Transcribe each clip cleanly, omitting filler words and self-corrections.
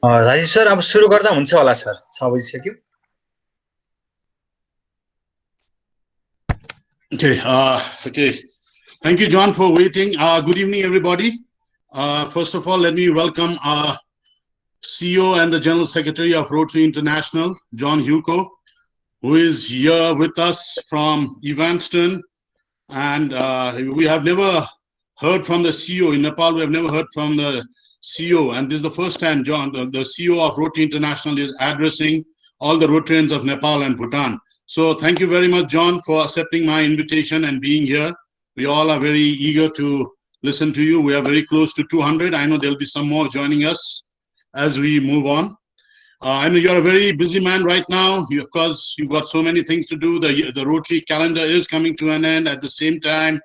Rajiv sir, अब सुरु गर्दा हुन्छ होला सर, 6 बजिसक्यो। Okay. Thank you, John, for waiting. Good evening, everybody. First of all, let me welcome our CEO and the General Secretary of Rotary International, John Hewko, who is here with us from Evanston. And we have never heard from the CEO in Nepal. We have never heard from the CEO. And this is the first time, John, the CEO of Rotary International, is addressing all the Rotarians of Nepal and Bhutan. So thank you very much, John, for accepting my invitation and being here. We all are very eager to listen to you. We are very close to 200. I know there'll be some more joining us as we move on. I know you're a very busy man right now. Of course, you've got so many things to do. The Rotary calendar is coming to an end. At the same time,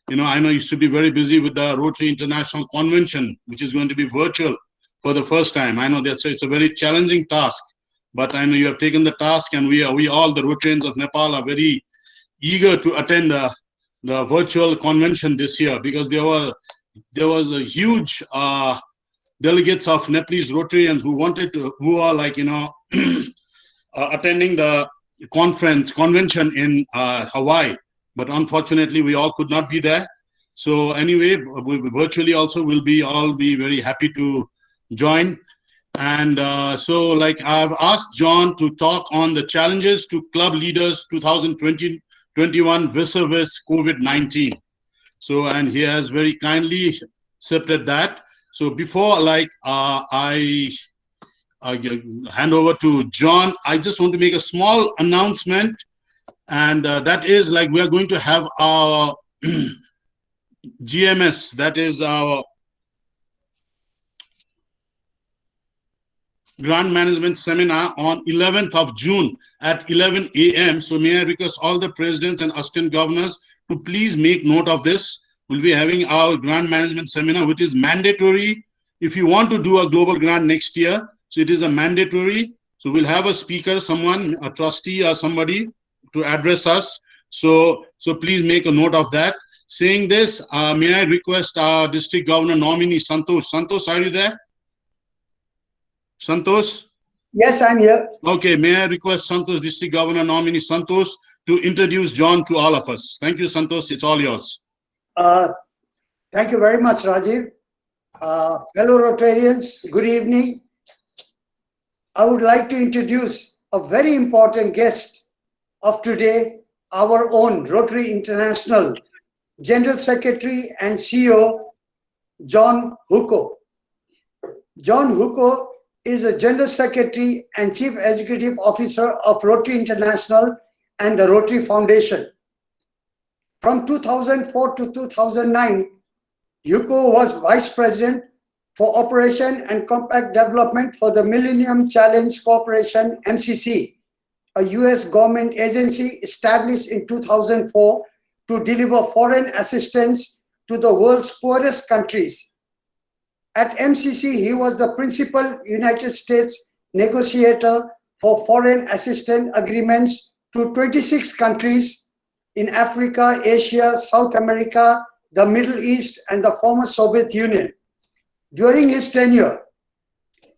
I know you should be very busy with the Rotary International Convention, which is going to be virtual for the first time. I know it's a very challenging task, but I know you have taken the task, and we all, the Rotarians of Nepal, are very eager to attend the virtual convention this year, because there was a huge delegates of Nepalese Rotarians who are attending the convention in Hawaii, but unfortunately we all could not be there. So anyway, virtually also we'll all be very happy to join. And so I've asked John to talk on the challenges to club leaders 2020-21 vis-a-vis COVID-19. So, and he has very kindly accepted that. So before I hand over to John, I just want to make a small announcement, and that is we are going to have our GMS, that is our Grant Management Seminar, on 11th of June at 11 a.m. So may I request all the presidents and assistant governors to please make note of this. We'll be having our grant management seminar, which is mandatory if you want to do a global grant next year. So it is a mandatory. So we'll have a speaker, someone, a trustee or somebody to address us. So please make a note of that. Saying this, may I request our district governor nominee, Santosh. Santosh, are you there? Santosh? Yes, I'm here. Okay, may I request Santosh, district governor nominee Santosh, to introduce John to all of us. Thank you, Santosh. It's all yours. Thank you very much, Rajiv. Fellow Rotarians, good evening. I would like to introduce a very important guest of today, our own Rotary International General Secretary and CEO, John Hewko. John Hewko is a General Secretary and Chief Executive Officer of Rotary International and the Rotary Foundation. From 2004 to 2009, Hewko was Vice President for Operation and Compact Development for the Millennium Challenge Corporation, MCC, a US government agency established in 2004 to deliver foreign assistance to the world's poorest countries. At MCC, he was the principal United States negotiator for foreign assistance agreements to 26 countries in Africa, Asia, South America, the Middle East, and the former Soviet Union. During his tenure,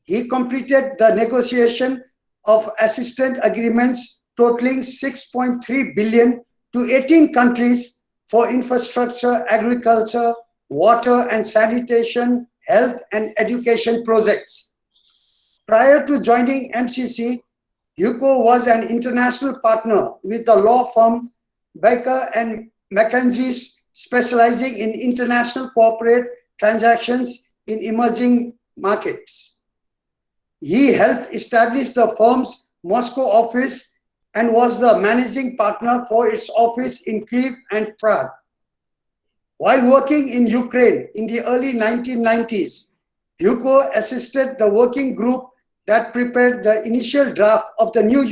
he completed the negotiation of assistance agreements totaling $6.3 billion to 18 countries for infrastructure, agriculture, water and sanitation, health and education projects. Prior to joining MCC, Hewko was an international partner with the law firm Baker and McKenzie, specializing in international corporate transactions in emerging markets. He helped establish the firm's Moscow office and was the managing partner for its office in Kyiv and Prague. While working in Ukraine in the early 1990s, Hewko assisted the working group that prepared the initial draft of the new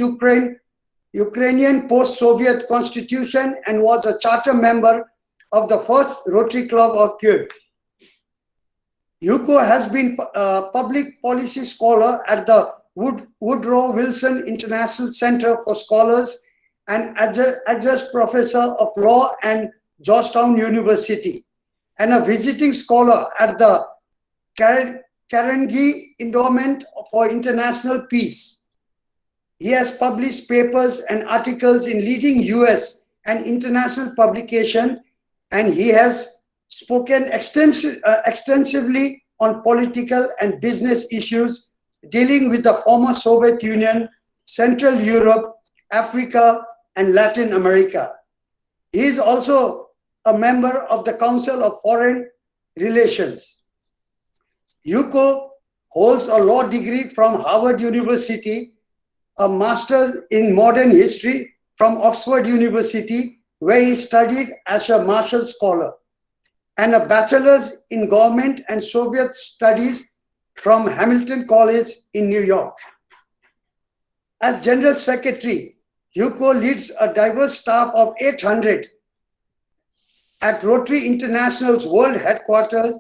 Ukrainian post-Soviet constitution and was a charter member of the first Rotary Club of Kyiv. Hewko has been a public policy scholar at the Woodrow Wilson International Center for Scholars and adjunct professor of law at Georgetown University, and a visiting scholar at the Carnegie Endowment for International Peace. He has published papers and articles in leading US and international publications, and he has spoken extensively on political and business issues dealing with the former Soviet Union, Central Europe, Africa, and Latin America. He is also a member of the Council of Foreign Relations. Hewko holds a law degree from Harvard University, a master's in modern history from Oxford University, where he studied as a Marshall Scholar, and a bachelor's in government and Soviet studies from Hamilton College in New York. As General Secretary, Hewko leads a diverse staff of 800 at Rotary International's world headquarters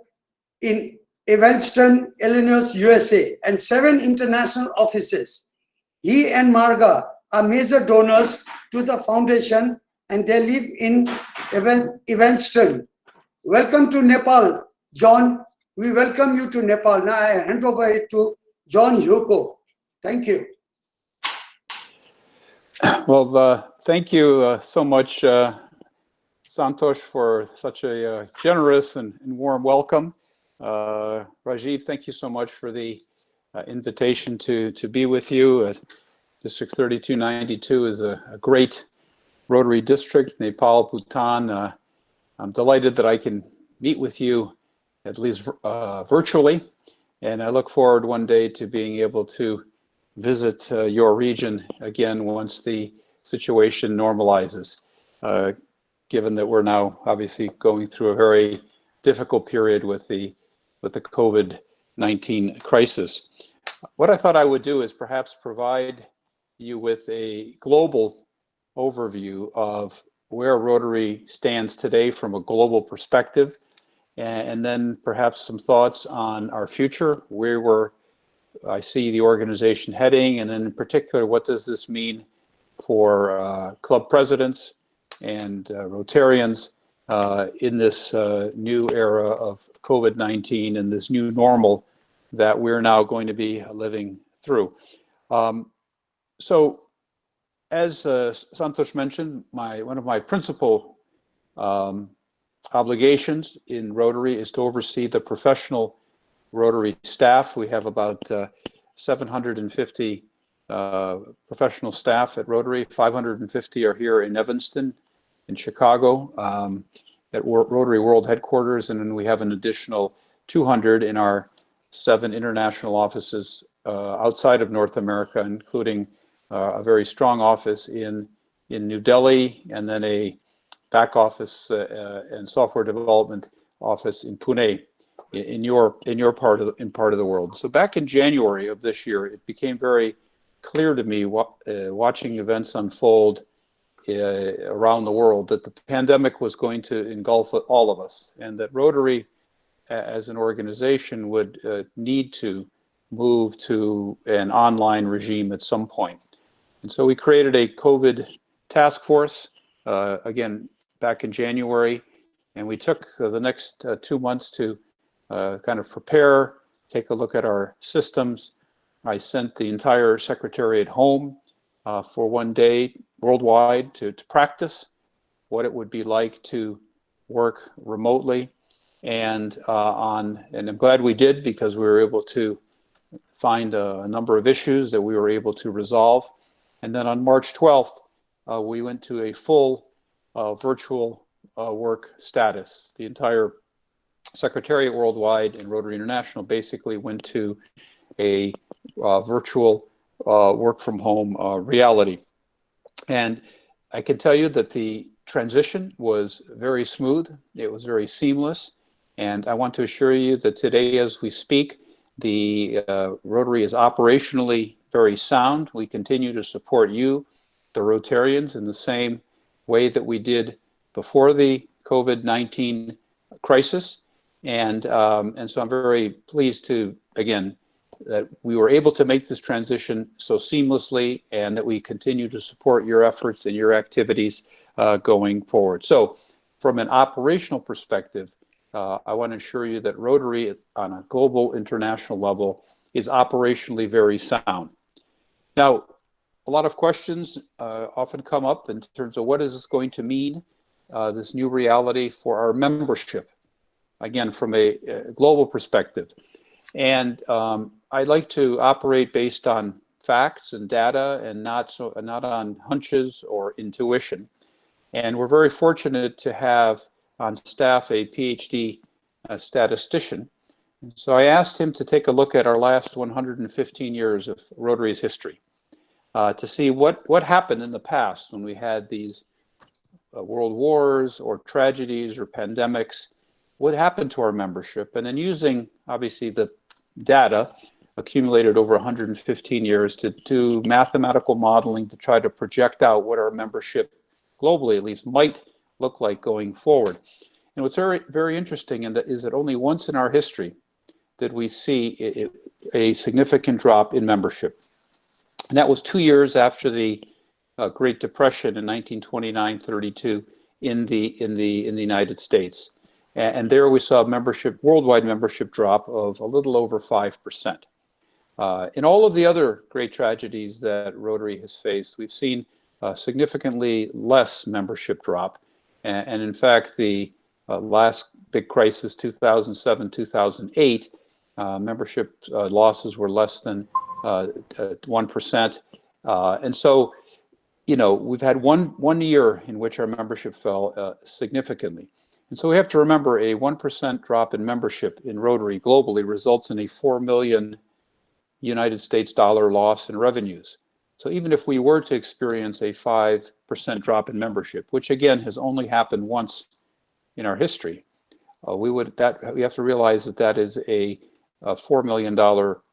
in Evanston, Illinois, USA, and 7 international offices. He and Marga are major donors to the foundation, and they live in Evanston. Welcome to Nepal, John. We welcome you to Nepal. Now I hand over it to John Hewko. Thank you. Well, thank you so much, Santosh, for such a generous and warm welcome. Rajiv, thank you so much for the invitation to be with you. District 3292 is a great Rotary district, Nepal, Bhutan. I'm delighted that I can meet with you, at least virtually, and I look forward one day to being able to visit your region again once the situation normalizes, given that we're now obviously going through a very difficult period with the COVID-19 crisis. What I thought I would do is perhaps provide you with a global overview of where Rotary stands today from a global perspective, and then perhaps some thoughts on our future, where I see the organization heading, and then in particular, what does this mean for club presidents and Rotarians in this new era of COVID-19 and this new normal that we're now going to be living through. So, as Santosh mentioned, one of my principal obligations in Rotary is to oversee the professional Rotary staff. We have about 750 professional staff at Rotary. 550 are here in Evanston, in Chicago, at Rotary World Headquarters, and then we have an additional 200 in our 7 international offices outside of North America, including a very strong office in New Delhi, and then a back office and software development office in Pune, in your part of the world. So back in January of this year, it became very clear to me, watching events unfold around the world, that the pandemic was going to engulf all of us, and that Rotary as an organization would need to move to an online regime at some point. And so we created a COVID task force, again, back in January, and we took the next 2 months to kind of prepare, take a look at our systems. I sent the entire Secretariat home for 1 day worldwide to practice what it would be like to work remotely. And I'm glad we did, because we were able to find a number of issues that we were able to resolve. And then on March 12th, we went to a full virtual work status. The entire Secretariat worldwide and Rotary International basically went to a virtual work from home reality. And I can tell you that the transition was very smooth. It was very seamless. And I want to assure you that today, as we speak, the Rotary is operationally very sound. We continue to support you, the Rotarians, in the same way that we did before the COVID-19 crisis. And so I'm very pleased to, again, that we were able to make this transition so seamlessly, and that we continue to support your efforts and your activities going forward. So from an operational perspective, I want to assure you that Rotary on a global international level is operationally very sound. Now, a lot of questions often come up in terms of what is this going to mean, this new reality for our membership, again, from a global perspective. And I like to operate based on facts and data and not on hunches or intuition. And we're very fortunate to have on staff a PhD statistician. So I asked him to take a look at our last 115 years of Rotary's history to see what happened in the past when we had these world wars or tragedies or pandemics, what happened to our membership. And then using, obviously, the data accumulated over 115 years to do mathematical modeling to try to project out what our membership globally at least might look like going forward. And what's very, very interesting is that only once in our history did we see a significant drop in membership. And that was 2 years after the Great Depression in 1929-32 in the United States. And there we saw worldwide membership drop of a little over 5%. In all of the other great tragedies that Rotary has faced, we've seen significantly less membership drop. And in fact, the last big crisis, 2007-2008, membership losses were less than 1%. And so, you know, we've had one year in which our membership fell significantly. And so we have to remember a 1% drop in membership in Rotary globally results in a $4 million United States dollar loss in revenues. So even if we were to experience a 5% drop in membership, which again has only happened once in our history, we have to realize that is a $4 million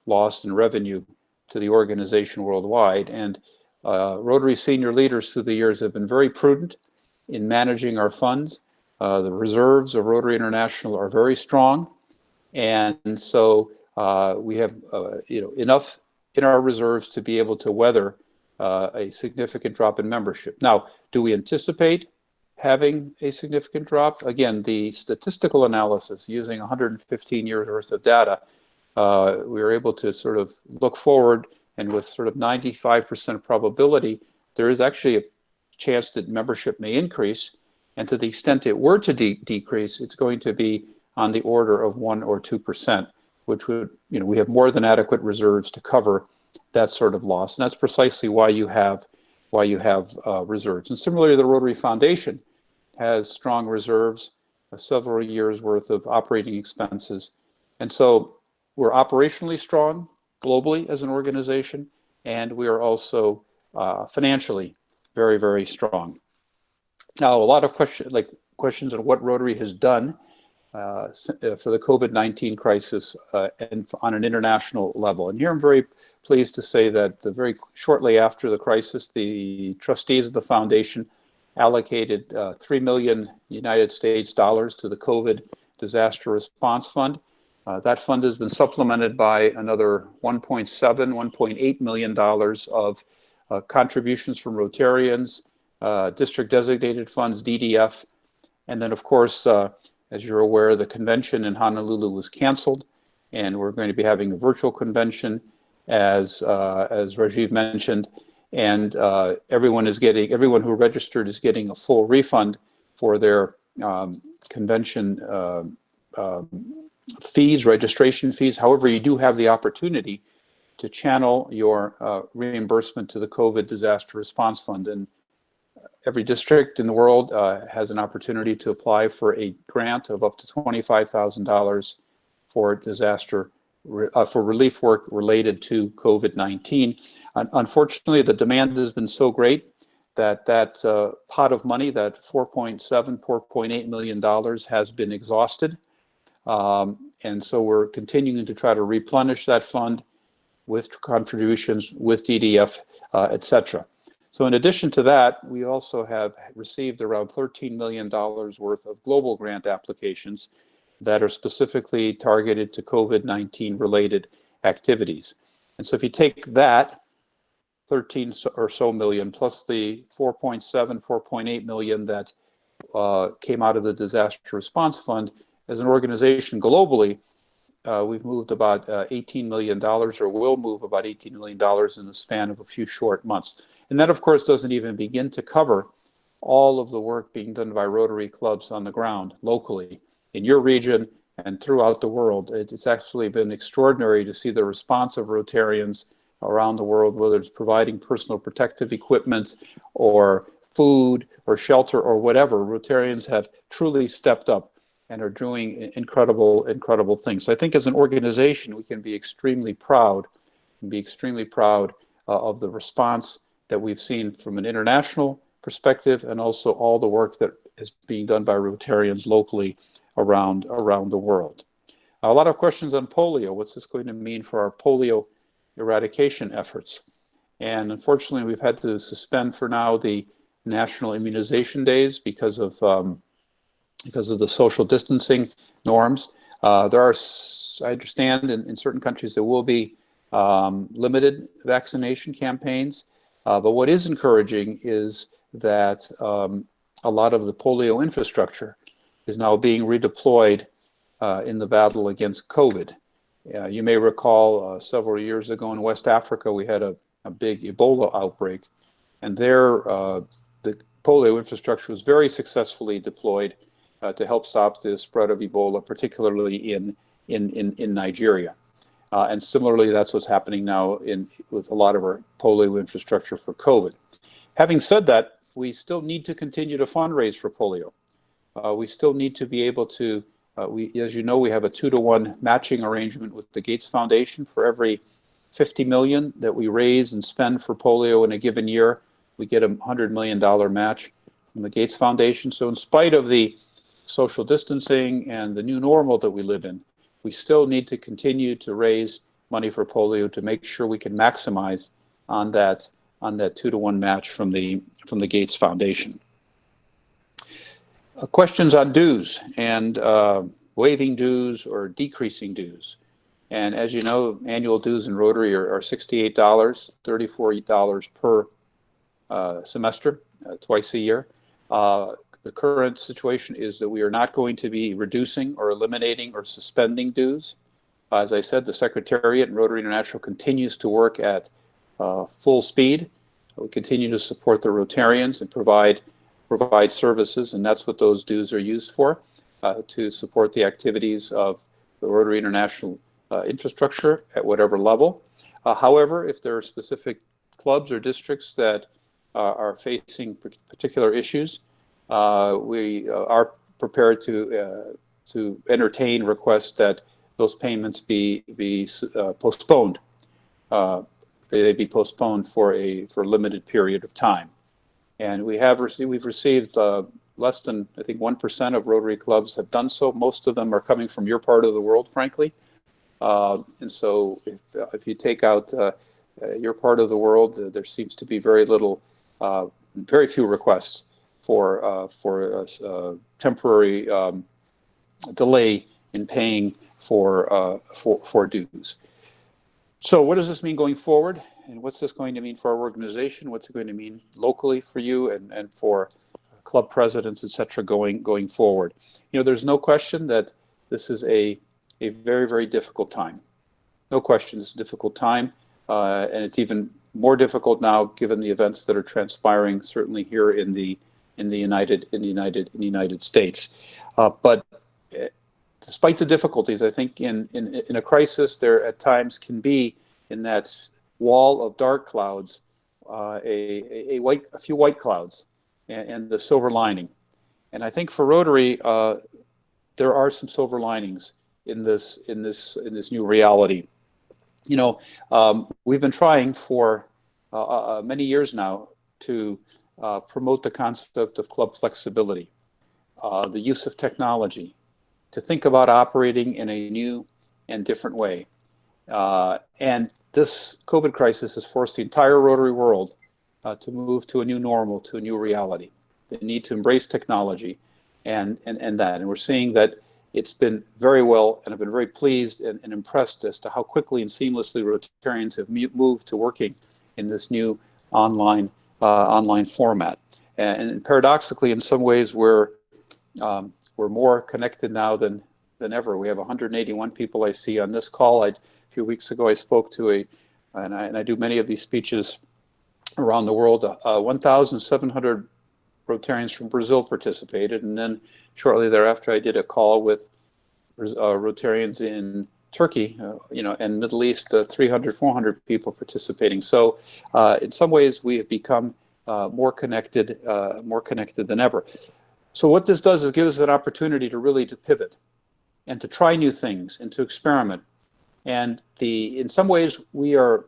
loss in revenue to the organization worldwide. And Rotary senior leaders through the years have been very prudent in managing our funds. The reserves of Rotary International are very strong, and so we have enough in our reserves to be able to weather a significant drop in membership. Now, do we anticipate having a significant drop? Again, the statistical analysis using 115 years worth of data, we were able to sort of look forward, and with sort of 95% probability, there is actually a chance that membership may increase. And to the extent it were to decrease, it's going to be on the order of 1 or 2%, which would, we have more than adequate reserves to cover that sort of loss. And that's precisely why you have reserves. And similarly, the Rotary Foundation has strong reserves, several years worth of operating expenses. And so we're operationally strong globally as an organization, and we are also financially very, very strong. Now, a lot of questions on what Rotary has done for the COVID-19 crisis and on an international level. And here I'm very pleased to say that very shortly after the crisis, the trustees of the foundation allocated $3 million United States dollars to the COVID Disaster Response Fund. That fund has been supplemented by another $1.8 million of contributions from Rotarians, district designated funds, DDF. And then, of course, as you're aware, the convention in Honolulu was canceled, and we're going to be having a virtual convention, as Rajiv mentioned. And everyone who registered is getting a full refund for their convention fees, registration fees. However, you do have the opportunity to channel your reimbursement to the COVID Disaster Response Fund. And every district in the world has an opportunity to apply for a grant of up to $25,000 for relief work related to COVID-19. Unfortunately, the demand has been so great that pot of money, that $4.8 million has been exhausted. And so we're continuing to try to replenish that fund with contributions, with DDF, et cetera. So in addition to that, we also have received around $13 million worth of global grant applications that are specifically targeted to COVID-19 related activities. And so if you take that 13 or so million plus the 4.8 million that came out of the Disaster Response Fund, as an organization globally, we've moved about $18 million, or will move about $18 million in the span of a few short months. And that, of course, doesn't even begin to cover all of the work being done by Rotary clubs on the ground locally in your region and throughout the world. It's actually been extraordinary to see the response of Rotarians around the world, whether it's providing personal protective equipment or food or shelter or whatever. Rotarians have truly stepped up and are doing incredible things. So I think as an organization, we can be extremely proud of the response that we've seen from an international perspective, and also all the work that is being done by Rotarians locally around the world. A lot of questions on polio. What's this going to mean for our polio eradication efforts? And unfortunately, we've had to suspend for now the national immunization days because of the social distancing norms. There are, I understand, in certain countries there will be limited vaccination campaigns. But what is encouraging is that a lot of the polio infrastructure is now being redeployed in the battle against COVID. You may recall several years ago in West Africa, we had a big Ebola outbreak, and there the polio infrastructure was very successfully deployed to help stop the spread of Ebola, particularly in Nigeria. And similarly, that's what's happening now with a lot of our polio infrastructure for COVID. Having said that, we still need to continue to fundraise for polio. We still need to be able to, as you know, we have a 2-to-1 matching arrangement with the Gates Foundation. For every $50 million that we raise and spend for polio in a given year, we get a $100 million match from the Gates Foundation. So in spite of the social distancing and the new normal that we live in, we still need to continue to raise money for polio to make sure we can maximize on that 2-to-1 match from the Gates Foundation. Questions on dues and waiving dues or decreasing dues. And as you know, annual dues in Rotary are $68, $34 per semester, twice a year. The current situation is that we are not going to be reducing or eliminating or suspending dues. As I said, the Secretariat and Rotary International continues to work at full speed. We continue to support the Rotarians and provide services, and that's what those dues are used for, to support the activities of the Rotary International infrastructure at whatever level. However, if there are specific clubs or districts that are facing particular issues, we are prepared to entertain requests that those payments be postponed. They be postponed for a limited period of time. And we've received less than, I think, 1% of Rotary clubs have done so. Most of them are coming from your part of the world, frankly. And so if you take out your part of the world, there seems to be very few requests for temporary delay in paying for dues. So what does this mean going forward? And what's this going to mean for our organization? What's it going to mean locally for you and for club presidents, et cetera, going forward? You know, there's no question that this is a very difficult time. No question, it's a difficult time. And it's even more difficult now given the events that are transpiring, certainly here in the United States. But despite the difficulties, I think in a crisis, there at times can be in that wall of dark clouds a few white clouds and the silver lining. And I think for Rotary, there are some silver linings in this new reality. You know, we've been trying for many years now to promote the concept of club flexibility, the use of technology, to think about operating in a new and different way. And this COVID crisis has forced the entire Rotary world to move to a new normal, to a new reality. They need to embrace technology and that. And we're seeing that it's been very well, and I've been very pleased and impressed as to how quickly and seamlessly Rotarians have moved to working in this new online format. And paradoxically, in some ways, we're more connected now than than ever. We have 181 people I see on this call. A few weeks ago, I spoke to and I do many of these speeches around the world. 1,700 Rotarians from Brazil participated, and then shortly thereafter, I did a call with Rotarians in Turkey, and Middle East, 300, 400 people participating. So in some ways, we have become more connected than ever. So what this does is give us an opportunity to pivot and to try new things and to experiment. And in some ways, we are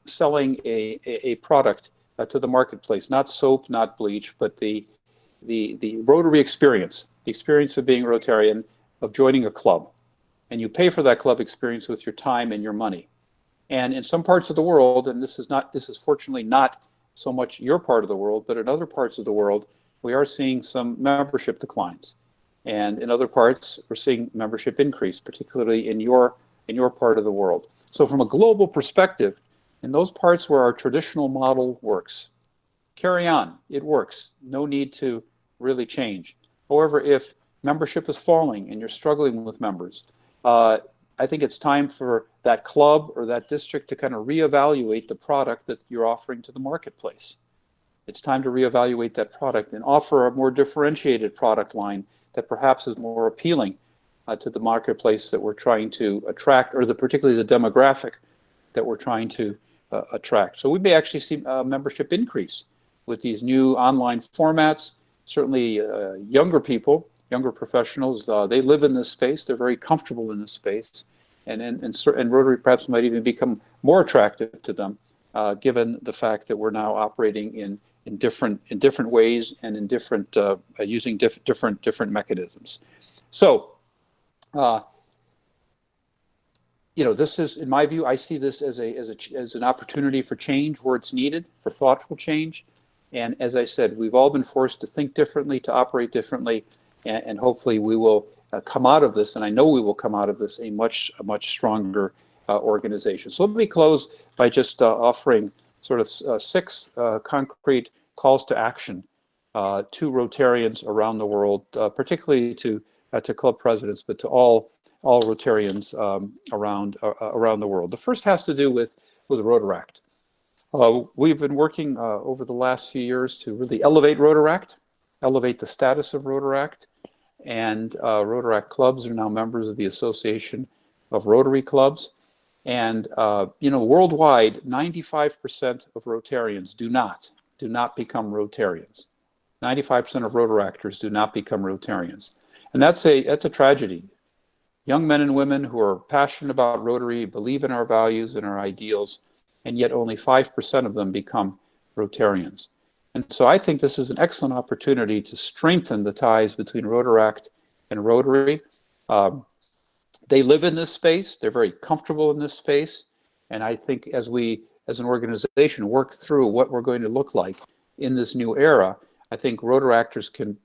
selling a product to the marketplace, not soap, not bleach, but the Rotary experience, the experience of being Rotarian, of joining a club. And you pay for that club experience with your time and your money. And in some parts of the world, and this is fortunately not so much your part of the world, but in other parts of the world, we are seeing some membership declines. And in other parts, we're seeing membership increase, particularly in your part of the world. So from a global perspective, in those parts where our traditional model works, carry on, it works. No need to really change. However, if membership is falling and you're struggling with members, I think it's time for that club or that district to kind of reevaluate the product that you're offering to the marketplace. It's time to reevaluate that product and offer a more differentiated product line that perhaps is more appealing to the marketplace that we're trying to attract, or particularly the demographic that we're trying to attract. So we may actually see membership increase with these new online formats. Certainly younger people, younger professionals, they live in this space. They're very comfortable in this space, and Rotary perhaps might even become more attractive to them, given the fact that we're now operating in different ways and in using different mechanisms. So, this is, in my view, I see this as an opportunity for change where it's needed, for thoughtful change. And as I said, we've all been forced to think differently, to operate differently, and hopefully we will come out of this, and I know we will come out of this a much stronger organization. So let me close by just offering sort of 6 concrete calls to action to Rotarians around the world, particularly to club presidents, but to all Rotarians around the world. The first has to do with Rotaract. We've been working over the last few years to really elevate Rotaract, elevate the status of Rotaract, and Rotaract clubs are now members of the Association of Rotary Clubs. And worldwide, 95% of Rotarians do not become Rotarians. 95% of Rotaractors do not become Rotarians, and that's a tragedy. Young men and women who are passionate about Rotary, believe in our values and our ideals, and yet only 5% of them become Rotarians. And so I think this is an excellent opportunity to strengthen the ties between Rotaract and Rotary. They live in this space, they're very comfortable in this space, and I think as we, as an organization, work through what we're going to look like in this new era, I think Rotaractors can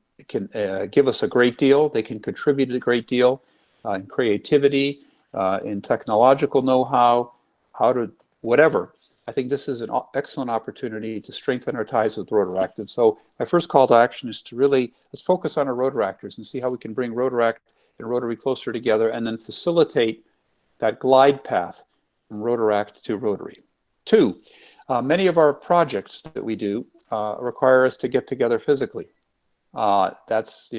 give us a great deal. They can contribute a great deal in creativity, in technological know-how, how to whatever. I think this is an excellent opportunity to strengthen our ties with Rotaract. And so my first call to action is to really, let's focus on our Rotaractors and see how we can bring Rotaract and Rotary closer together, and then facilitate that glide path from Rotaract to Rotary. 2, many of our projects that we do require us to get together physically. That's,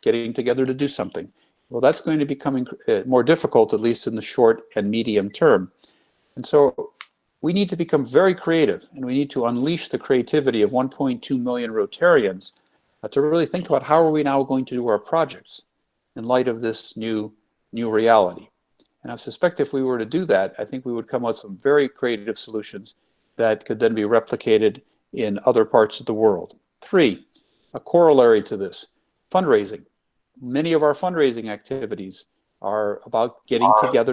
getting together to do something. Well, that's going to become more difficult, at least in the short and medium term. And so we need to become very creative, and we need to unleash the creativity of 1.2 million Rotarians to really think about how are we now going to do our projects in light of this new reality. And I suspect if we were to do that, I think we would come up with some very creative solutions that could then be replicated in other parts of the world. 3, a corollary to this, fundraising. Many of our fundraising activities are about getting together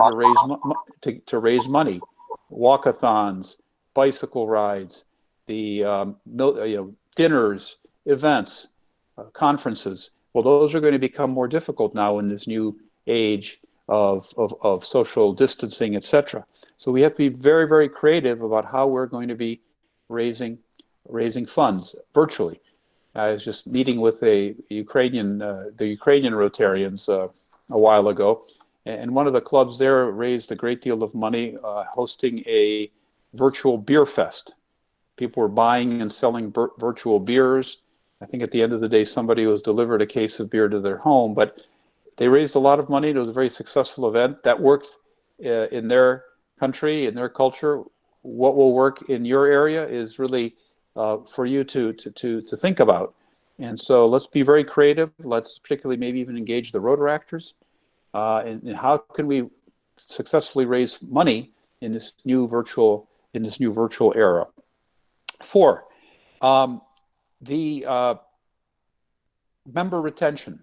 to raise money. Walkathons, bicycle rides, the dinners, events, conferences. Well, those are going to become more difficult now in this new age of social distancing, etc. So we have to be very, very creative about how we're going to be raising funds virtually. I was just meeting with the Ukrainian Rotarians a while ago. And one of the clubs there raised a great deal of money hosting a virtual beer fest. People were buying and selling virtual beers. I think at the end of the day, somebody was delivered a case of beer to their home, but they raised a lot of money. It was a very successful event that worked in their country, in their culture. What will work in your area is really for you to think about. And so let's be very creative. Let's particularly maybe even engage the Rotaractors. And how can we successfully raise money in this new virtual era? 4, the member retention.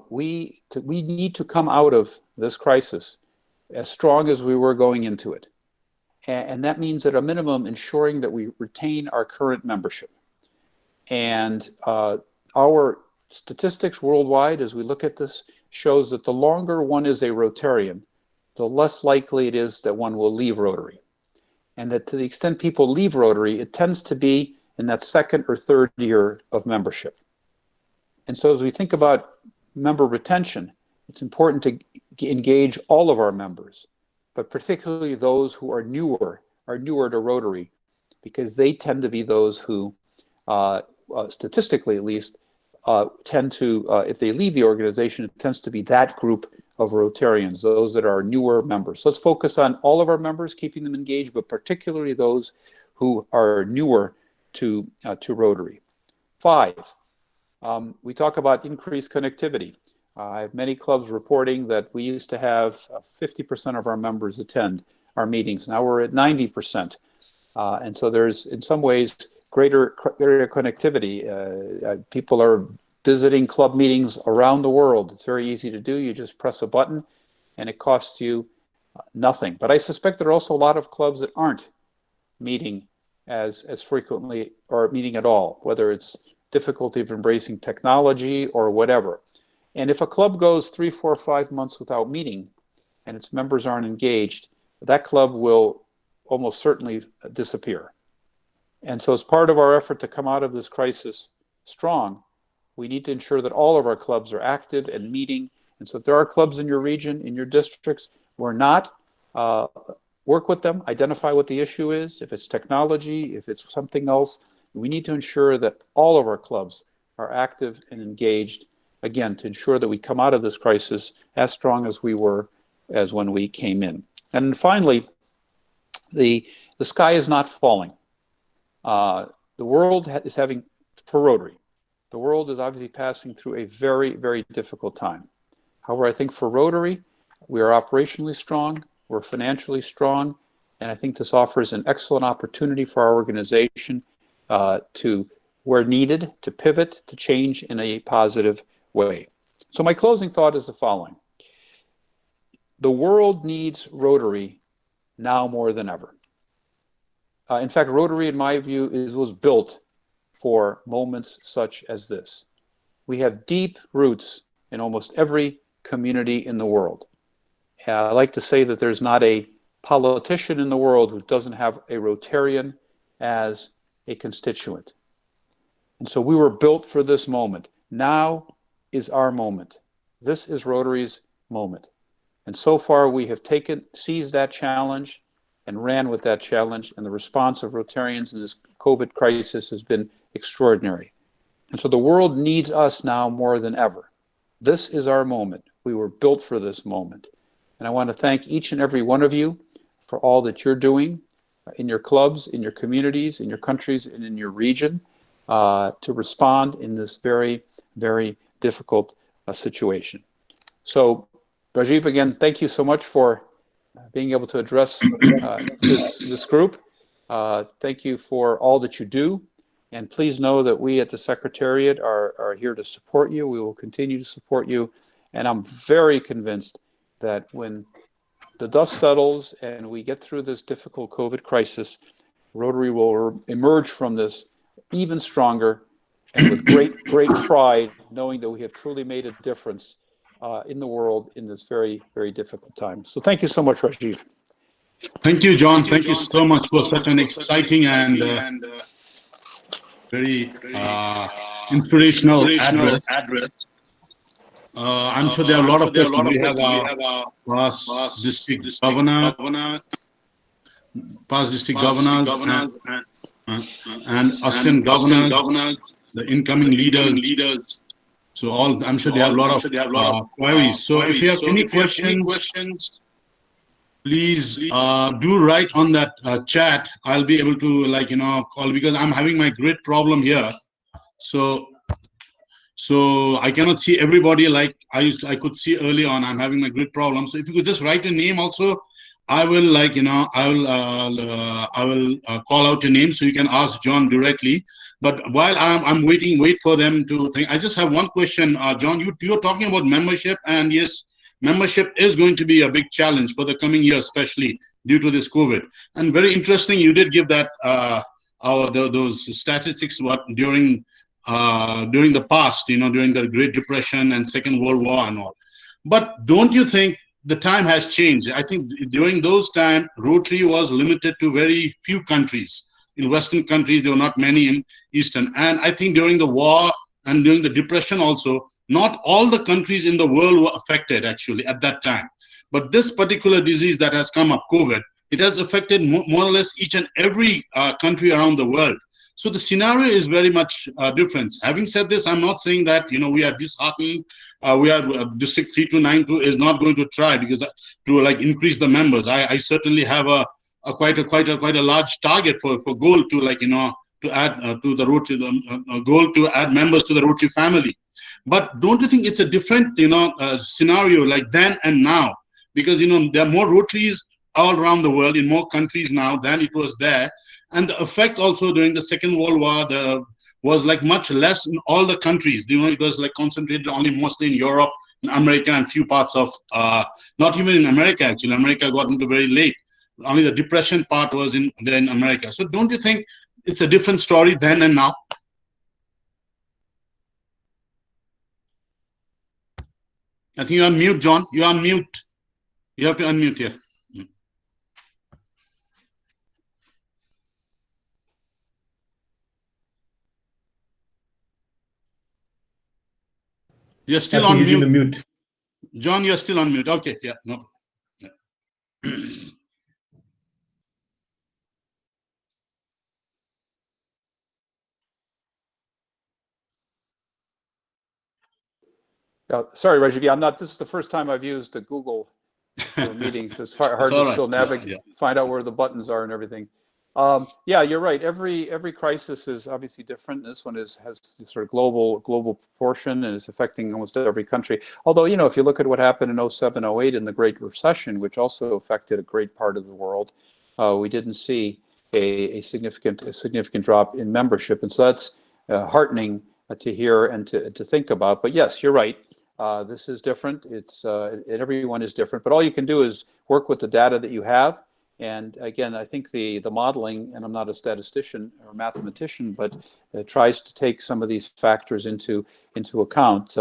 We need to come out of this crisis as strong as we were going into it. And that means at a minimum ensuring that we retain our current membership. And our statistics worldwide, as we look at this, shows that the longer one is a Rotarian, the less likely it is that one will leave Rotary. And that to the extent people leave Rotary, it tends to be in that second or third year of membership. And so as we think about member retention, it's important to engage all of our members, but particularly those who are newer to Rotary, because they tend to be those who, statistically at least, tend to, if they leave the organization, it tends to be that group of Rotarians, those that are newer members. So let's focus on all of our members, keeping them engaged, but particularly those who are newer to Rotary. 5, we talk about increased connectivity. I have many clubs reporting that we used to have 50% of our members attend our meetings. Now we're at 90%. And so there's, in some ways, greater connectivity. People are visiting club meetings around the world. It's very easy to do. You just press a button and it costs you nothing. But I suspect there are also a lot of clubs that aren't meeting as frequently or meeting at all, whether it's difficulty of embracing technology or whatever. And if a club goes 3, 4, 5 months without meeting and its members aren't engaged, that club will almost certainly disappear. And so as part of our effort to come out of this crisis strong, we need to ensure that all of our clubs are active and meeting. And so if there are clubs in your region, in your districts, we're not, work with them, identify what the issue is. If it's technology, if it's something else, we need to ensure that all of our clubs are active and engaged, again, to ensure that we come out of this crisis as strong as we were as when we came in. And finally, the sky is not falling. The world is having, for Rotary, the world is obviously passing through a very, very difficult time. However, I think for Rotary, we are operationally strong, we're financially strong, and I think this offers an excellent opportunity for our organization to, where needed, to pivot, to change in a positive way. So my closing thought is the following. The world needs Rotary now more than ever. In fact, Rotary, in my view, was built for moments such as this. We have deep roots in almost every community in the world. I like to say that there's not a politician in the world who doesn't have a Rotarian as a constituent. And so we were built for this moment. Now is our moment. This is Rotary's moment. And so far we have seized that challenge and ran with that challenge, and the response of Rotarians in this COVID crisis has been extraordinary. And so the world needs us now more than ever. This is our moment. We were built for this moment. And I want to thank each and every one of you for all that you're doing in your clubs, in your communities, in your countries, and in your region to respond in this very, very difficult situation. So, Rajiv, again, thank you so much for being able to address this group. Thank you for all that you do. And please know that we at the Secretariat are here to support you. We will continue to support you. And I'm very convinced that when the dust settles and we get through this difficult COVID crisis, Rotary will emerge from this even stronger and with great pride, knowing that we have truly made a difference in the world in this very, very difficult time. So thank you so much, Rajiv. Thank you, John. Thank you so much for such an exciting and very inspirational address. I'm sure there are a lot of questions. We have our past district governor, past district governors, and assistant governors, the incoming leaders. So I'm sure they have a lot of queries. So if you have any questions, please do write on that chat. I'll be able to call, because I'm having my grid problem here. So I cannot see everybody like I could see early on. I'm having my grid problem. So if you could just write your name also, I will call out your name so you can ask John directly. But while I'm wait for them to think, I just have one question, John. You're talking about membership, and yes, membership is going to be a big challenge for the coming year, especially due to this COVID. And very interesting, you did give that those statistics during the past, during the Great Depression and Second World War and all. But don't you think the time has changed? I think during those times, Rotary was limited to very few countries. In Western countries, there were not many in Eastern. And I think during the war and during the Depression also, not all the countries in the world were affected actually at that time. But this particular disease that has come up, COVID, it has affected more or less each and every country around the world. So the scenario is very much different. Having said this, I'm not saying that we are disheartened. District 3292 is not going to try because to increase the members. I certainly have quite a large target for goal to to add to the Rotary goal to add members to the Rotary family. But don't you think it's a different scenario like then and now? Because there are more Rotaries all around the world in more countries now than it was there. And the effect also during the Second World War was much less in all the countries. It was concentrated only mostly in Europe, in America, and few parts of, not even in America actually. America got into very late. Only the Depression part was in America. So don't you think it's a different story then and now? I think you're on mute, John. You're on mute. You have to unmute here. You're still on mute. John, you're still on mute. Okay, yeah, no. Sorry, Rajiv. I'm not. This is the first time I've used the Google meetings. It's hard to still navigate, find out where the buttons are and everything. Yeah, you're right. Every crisis is obviously different. This one has sort of global proportion and is affecting almost every country. Although if you look at what happened in 07, 08 in the Great Recession, which also affected a great part of the world, we didn't see a significant drop in membership, and so that's heartening to hear and to think about. But yes, you're right. This is different. Everyone is different. But all you can do is work with the data that you have. And again, I think the modeling, and I'm not a statistician or mathematician, but it tries to take some of these factors into account.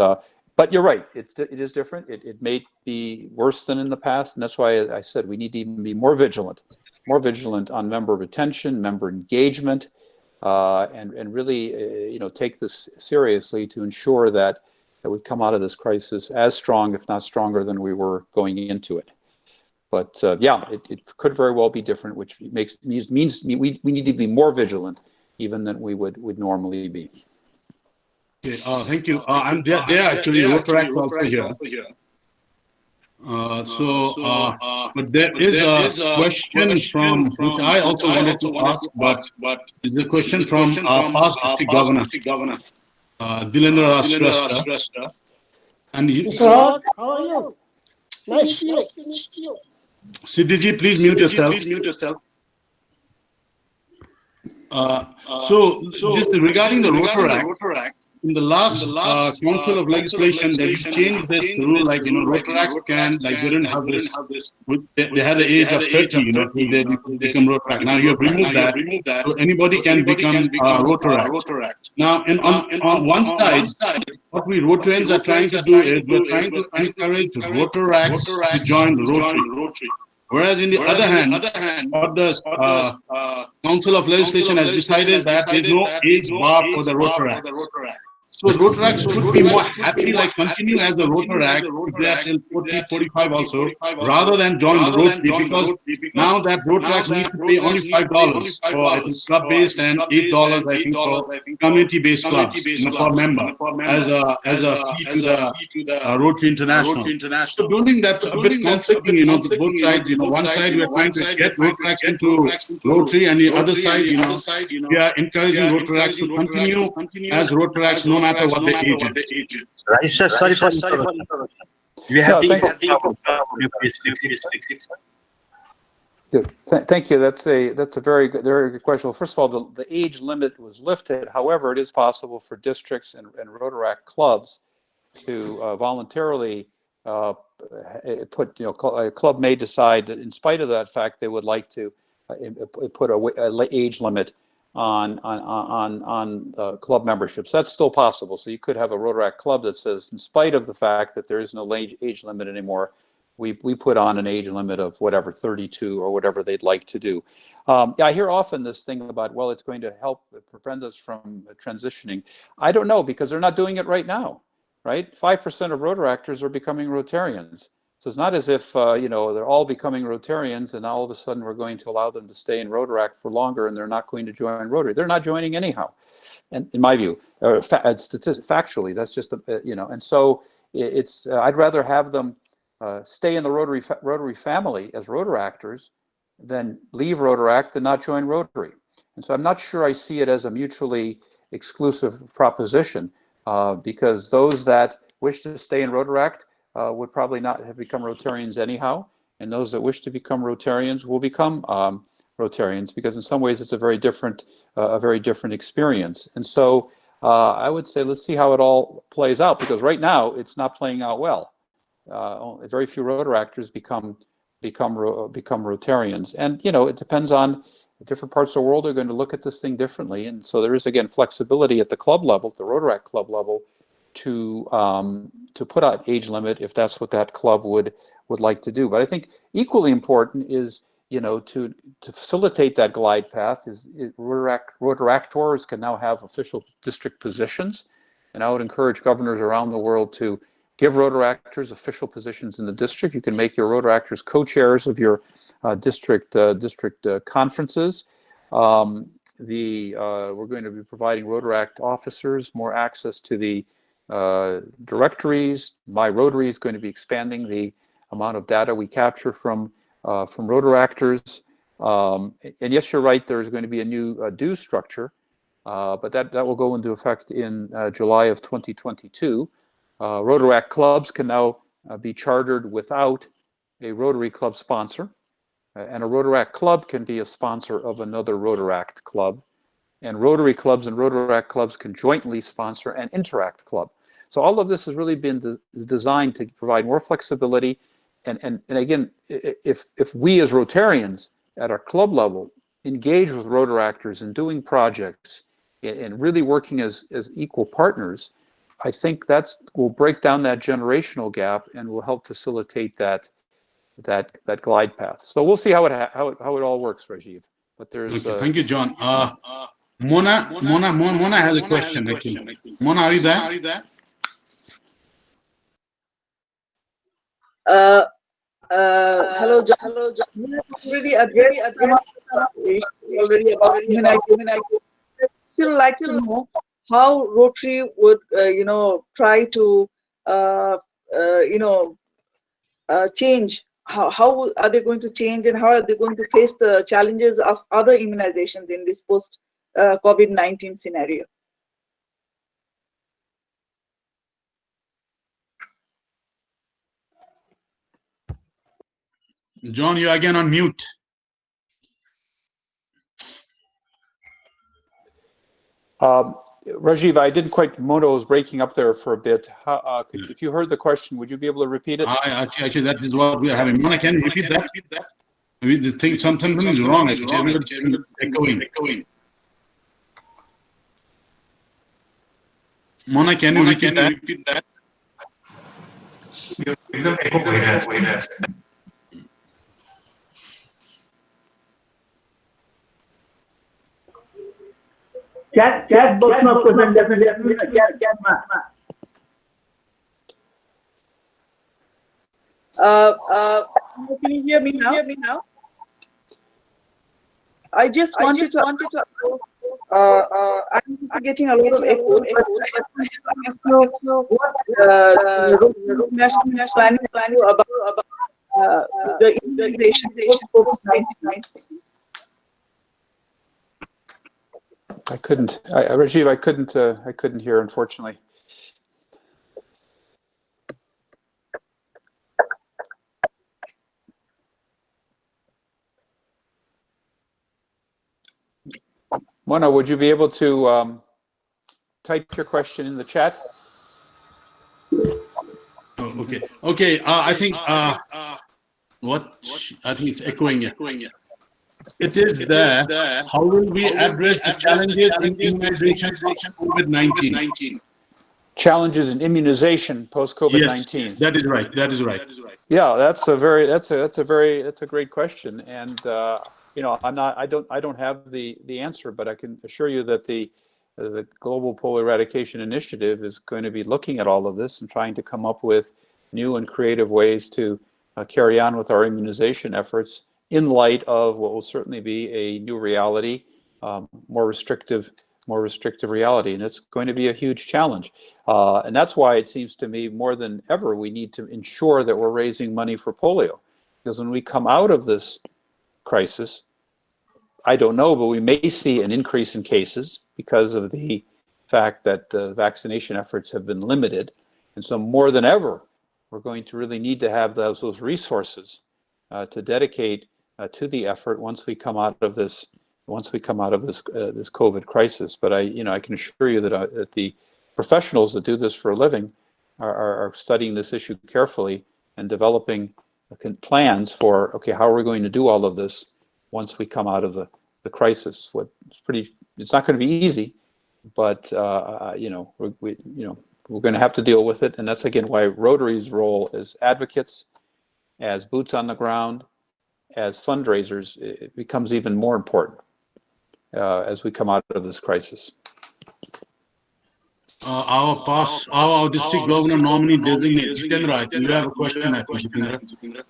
But you're right, it is different. It may be worse than in the past, and that's why I said we need to even be more vigilant on member retention, member engagement, and really take this seriously to ensure that we come out of this crisis as strong, if not stronger, than we were going into it. But yeah, it could very well be different, which means we need to be more vigilant even than we would normally be. Okay, thank you. I'm there actually Rotaract also here. But there is a question from which I also wanted to ask, but it's a question from our past district governor, Dilendra Rashrestha. And Mr. Hawk, how are you? Nice to meet you. Siddhiji, please mute yourself. So just regarding the Rotaract, in the last Council of Legislation, they changed this rule, Rotaracts can, they didn't have this, they had the age of 30, they become Rotaract. Now you have removed that, so anybody can become Rotaract. Now, on one side, what we Rotarians are trying to do is we're trying to encourage Rotaracts to join the Rotary. Whereas in the other hand, what the Council of Legislation has decided that there is no age bar for the Rotaract. So Rotaracts could be more happy, like continue as the Rotaract if they are till 40, 45 also, rather than join the Rotary, because now that Rotaracts need to pay only $5 for, I think, club-based, and $8, I think, for community-based clubs, per member, as a fee to the Rotary International. So don't think that's a bit conflicting, to both sides. One side we are trying to get Rotaracts into Rotary, and the other side, we are encouraging Rotaracts to continue as Rotaracts no matter what the age is. Rajesh sir, sorry for interruption. We have No, problem. Could you please fix it, sir? Good. Thank you. That's a very good question. Well, first of all, the age limit was lifted. However, it is possible for districts and Rotaract clubs to voluntarily put, a club may decide that in spite of that fact, they would like to put a age limit on club memberships. That's still possible. So you could have a Rotaract club that says, in spite of the fact that there is no age limit anymore, we put on an age limit of whatever, 32 or whatever they'd like to do. Yeah, I hear often this thing about, well, it's going to help prevent us from transitioning. I don't know, because they're not doing it right now, right? 5% of Rotaractors are becoming Rotarians. So it's not as if, they're all becoming Rotarians and all of a sudden we're going to allow them to stay in Rotaract for longer and they're not going to join Rotary. They're not joining anyhow, and in my view, factually, that's just, and so it's, I'd rather have them stay in the Rotary family as Rotaractors than leave Rotaract and not join Rotary. And so I'm not sure I see it as a mutually exclusive proposition, because those that wish to stay in Rotaract would probably not have become Rotarians anyhow, and those that wish to become Rotarians will become Rotarians, because in some ways it's a very different experience. And so I would say let's see how it all plays out, because right now it's not playing out well. Very few Rotaractors become Rotarians, and it depends on different parts of the world are going to look at this thing differently, and so there is again flexibility at the club level, the Rotaract club level, to put out age limit if that's what that club would like to do. But I think equally important is to facilitate that glide path is Rotaractors can now have official district positions, and I would encourage governors around the world to give Rotaractors official positions in the district. You can make your Rotaractors co-chairs of your district conferences. We're going to be providing Rotaract officers more access to the directories. My Rotary is going to be expanding the amount of data we capture from Rotaractors. And yes, you're right, there's going to be a new dues structure, but that will go into effect in July of 2022. Rotaract clubs can now be chartered without a Rotary club sponsor, and a Rotaract club can be a sponsor of another Rotaract club, and Rotary clubs and Rotaract clubs can jointly sponsor an Interact club. So all of this has really been designed to provide more flexibility, and again, if we as Rotarians at our club level engage with Rotaractors in doing projects and really working as equal partners, I think will break down that generational gap and will help facilitate that glide path. So we'll see how it all works, Rajiv. But there's okay, thank you, John. Mona has a question. Actually. Mona, are you there? Hello, John. You have already addressed already about immunization. I'd still like to know how Rotary would, try to, change. How are they going to change, and how are they going to face the challenges of other immunizations in this post-COVID-19 scenario? John, you're again on mute. Rajiv, I didn't quite, Mono was breaking up there for a bit. If you heard the question, would you be able to repeat it? Actually, that is what we are having. Mona, can you repeat that? I mean, the thing, something is wrong. Actually, echoing. Mona, can you repeat that? cat box of question definitely cat ma. Can you hear me now? I just wanted to. I'm getting a lot of echo. What national planning about the immunization of COVID-19? Rajiv, I couldn't hear, unfortunately. Mona, would you be able to type your question in the chat? Oh, okay. Okay. I think I think it's echoing. It is there. How will we address the challenges in immunization COVID-19? Challenges in immunization post COVID-19. Yes, that is right. That is right. Yeah, that's a great question, and you know, I don't have the answer, but I can assure you that the Global Polio Eradication Initiative is going to be looking at all of this and trying to come up with new and creative ways to carry on with our immunization efforts in light of what will certainly be a new reality, more restrictive reality, and it's going to be a huge challenge. And that's why it seems to me more than ever we need to ensure that we're raising money for polio, because when we come out of this crisis, I don't know, but we may see an increase in cases because of the fact that vaccination efforts have been limited, and so more than ever, we're going to really need to have those resources to dedicate to the effort once we come out of this this COVID crisis. But I can assure you that the professionals that do this for a living are studying this issue carefully and developing plans for, okay, how are we going to do all of this once we come out of the crisis? It's not going to be easy, but we're going to have to deal with it, and that's again why Rotary's role as advocates, as boots on the ground, as fundraisers, it becomes even more important as we come out of this crisis. Our district governor nominee designate Jitendra, you have a question, I think, Jitendra.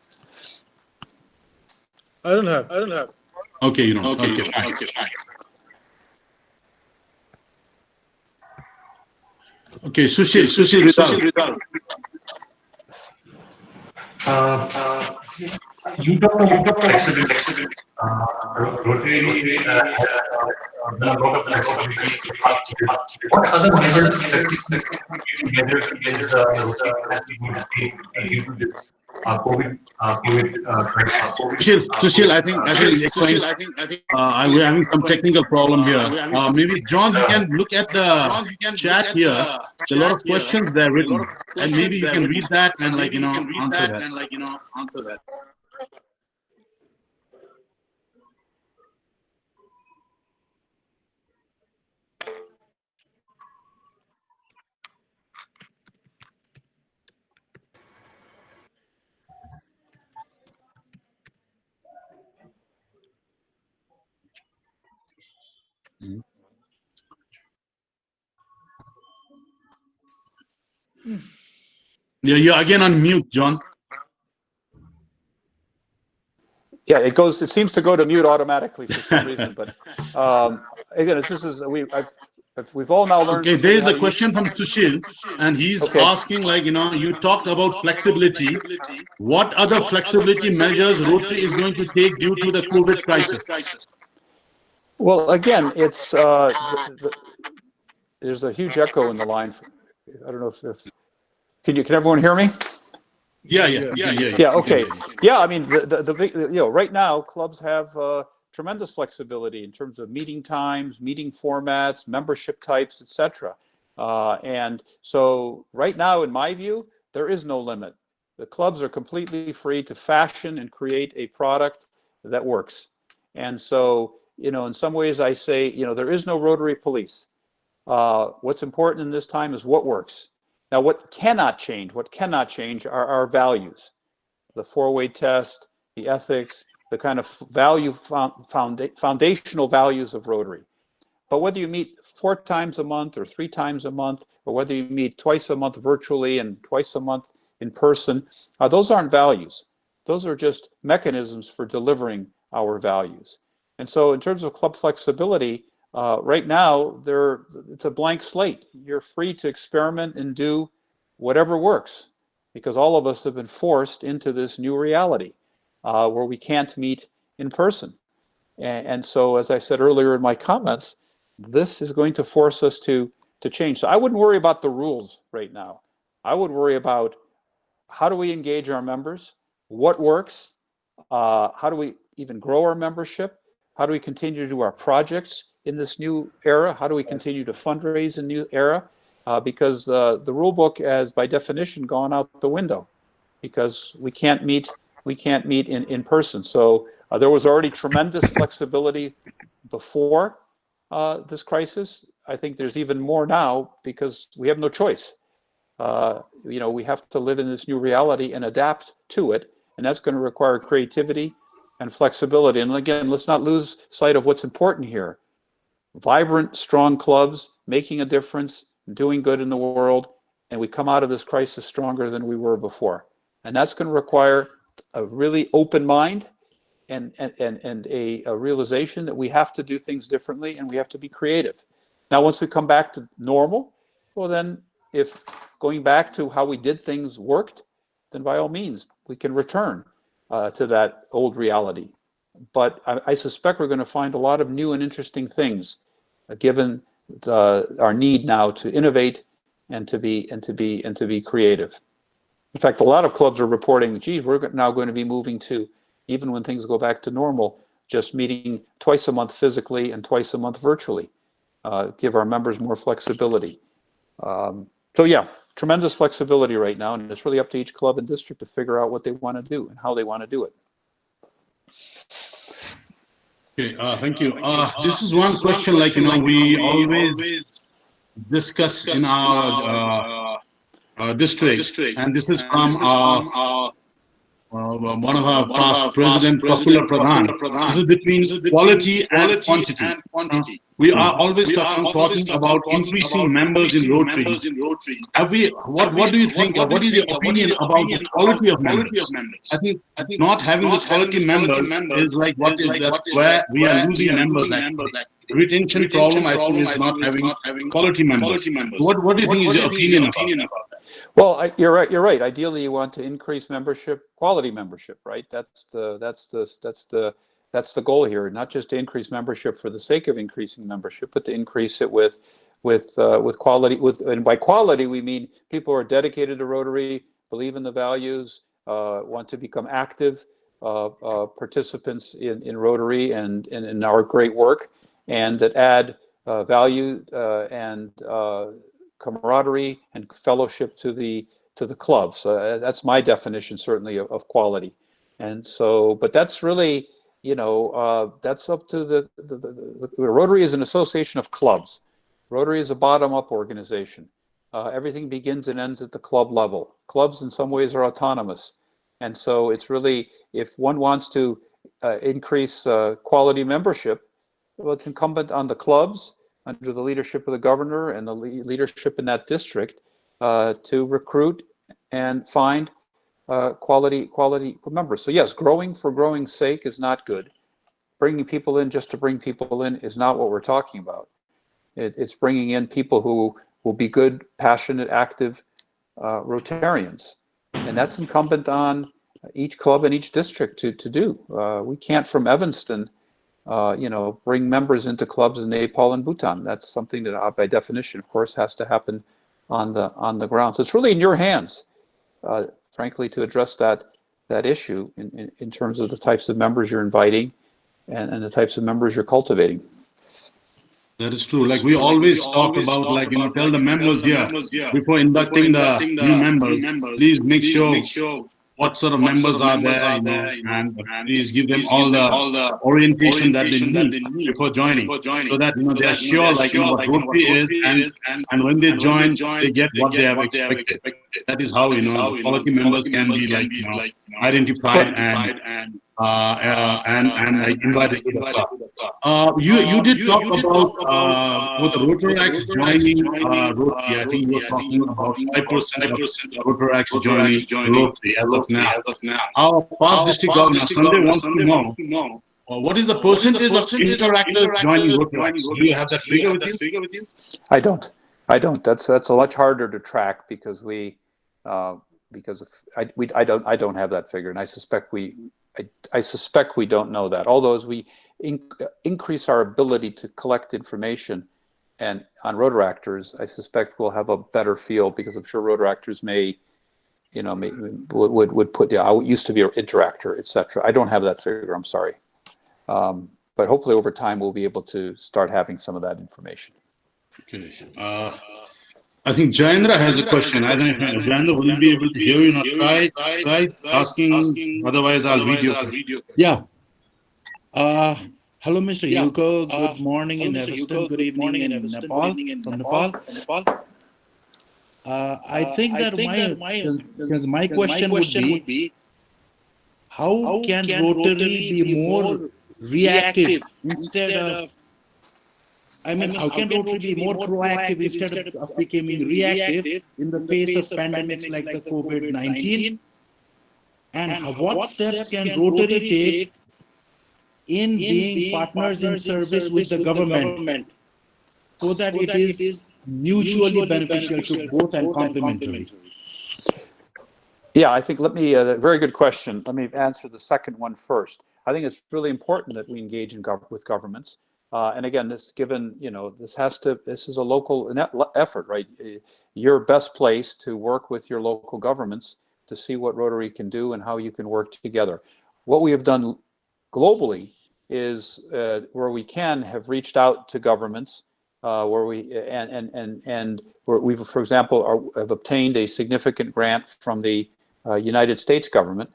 I don't have. Okay, you don't. Okay, fine. Okay, Sushil Ridal. You talked about flexibility. Rotary has done a lot of flexibility. What other measures is Rotary going to take due to this COVID crisis? Sushil, I think we're having some technical problem here. Maybe John, you can look at the chat here. There's a lot of questions there written, and maybe you can read that and answer that. Yeah, you're again on mute, John. Yeah, it seems to go to mute automatically for some reason, but again, we've all now learned. Okay, there is a question from Sushil, and he's asking, you talked about flexibility. What other flexibility measures Rotary is going to take due to the COVID crisis? Well, again, it's there's a huge echo in the line. I don't know if can everyone hear me? Yeah. Okay. Yeah, I mean, the big, right now clubs have tremendous flexibility in terms of meeting times, meeting formats, membership types, etc. And so right now, in my view, there is no limit. The clubs are completely free to fashion and create a product that works. And so, in some ways I say, there is no Rotary police. What's important in this time is what works. Now, what cannot change are our values, the four-way test, the ethics, the kind of value foundational values of Rotary. But whether you meet 4 times a month or 3 times a month, or whether you meet twice a month virtually and twice a month in person, those aren't values. Those are just mechanisms for delivering our values. And so in terms of club flexibility, right now, it's a blank slate. You're free to experiment and do whatever works, because all of us have been forced into this new reality where we can't meet in person. And so, as I said earlier in my comments, this is going to force us to change. So I wouldn't worry about the rules right now. I would worry about how do we engage our members, what works, how do we even grow our membership, how do we continue to do our projects in this new era, how do we continue to fundraise in new era, because the rule book has by definition gone out the window because we can't meet in person. So there was already tremendous flexibility before this crisis. I think there's even more now because we have no choice. We have to live in this new reality and adapt to it, and that's going to require creativity and flexibility. And again, let's not lose sight of what's important here. Vibrant, strong clubs making a difference, doing good in the world, and we come out of this crisis stronger than we were before. And that's going to require a really open mind and a realization that we have to do things differently and we have to be creative. Now, once we come back to normal, well then, if going back to how we did things worked, then by all means, we can return to that old reality. But I suspect we're going to find a lot of new and interesting things, given our need now to innovate and to be creative. In fact, a lot of clubs are reporting, gee, we're now going to be moving to, even when things go back to normal, just meeting twice a month physically and twice a month virtually, give our members more flexibility. So yeah, tremendous flexibility right now, and it's really up to each club and district to figure out what they want to do and how they want to do it. Okay, thank you. This is one question, like, we always discuss in our district, and this is from one of our past president, Prafula Pradhan. This is between quality and quantity. We are always talking about increasing members in Rotary. What do you think? What is your opinion about the quality of members? I think not having this quality members is like that's where we are losing members. Retention problem, I think, is not having quality members. What do you think is your opinion about that? Well, you're right. You're right. Ideally, you want to increase membership, quality membership, right? That's the goal here. Not just to increase membership for the sake of increasing membership, but to increase it with quality. And by quality, we mean people who are dedicated to Rotary, believe in the values, want to become active participants in Rotary and in our great work, and that add value and camaraderie and fellowship to the club. So that's my definition, certainly, of quality. And so, but that's really, that's up to the Rotary is an association of clubs. Rotary is a bottom-up organization. Everything begins and ends at the club level. Clubs in some ways are autonomous. And so it's really, if one wants to increase quality membership, well, it's incumbent on the clubs under the leadership of the governor and the leadership in that district to recruit and find quality members. So yes, growing for growing's sake is not good. Bringing people in just to bring people in is not what we're talking about. It's bringing in people who will be good, passionate, active Rotarians. And that's incumbent on each club and each district to do. We can't, from Evanston, bring members into clubs in Nepal and Bhutan. That's something that, by definition, of course, has to happen on the ground. So it's really in your hands, frankly, to address that issue in terms of the types of members you're inviting and the types of members you're cultivating. That is true. Like we always talk about, tell the members here before inducting the new members, please make sure what sort of members are there, and please give them all the orientation that they need before joining, so that they are sure what Rotary is, and when they join, they get what they have expected. That is how quality members can be identified and and I invited to the club. You did talk about with Rotorax joining Rotary. I think you were talking about 5% of Rotorax joining Rotary as of now. Our past district governor Sunday wants to know what is the percentage of interactors joining Rotorax. Do you have that figure with you? I don't. That's a much harder to track because I don't have that figure, and I suspect we don't know that. Although as we increase our ability to collect information and on Rotaractors, I suspect we'll have a better feel, because I'm sure Rotaractors would put, I used to be an interactor, etc. I don't have that figure. I'm sorry, but hopefully over time we'll be able to start having some of that information. Okay. I think Jayendra has a question. I think Jayendra, will you be able to hear you? Try asking. Otherwise, I'll read your question. Yeah. Hello, Mr. Hewko. Good morning in Evanston. Good evening in Nepal. From Nepal. I think that my question would be, how can Rotary be more reactive instead of, how can Rotary be more proactive instead of becoming reactive in the face of pandemics like the COVID-19? And what steps can Rotary take in being partners in service with the government so that it is mutually beneficial to both and complementary? Yeah, I think very good question. Let me answer the second one first. I think it's really important that we engage with governments. And again, this is a local effort, right? You're best placed to work with your local governments to see what Rotary can do and how you can work together. What we have done globally is where we can have reached out to governments, where we've, for example, have obtained a significant grant from the United States government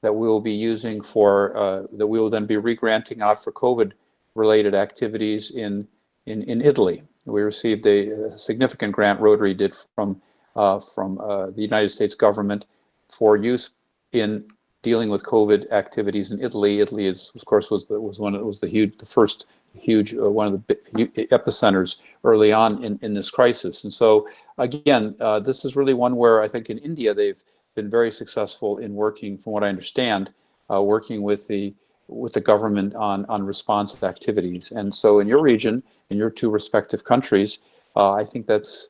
that we will be using that we will then be re-granting out for COVID-related activities in Italy. We received a significant grant Rotary did from the United States government for use in dealing with COVID activities in Italy. Italy is, of course, was the first huge one of the epicenters early on in this crisis. And so again, this is really one where I think in India they've been very successful in working, from what I understand, working with the government on response activities. And so in your region, in your two respective countries, I think that's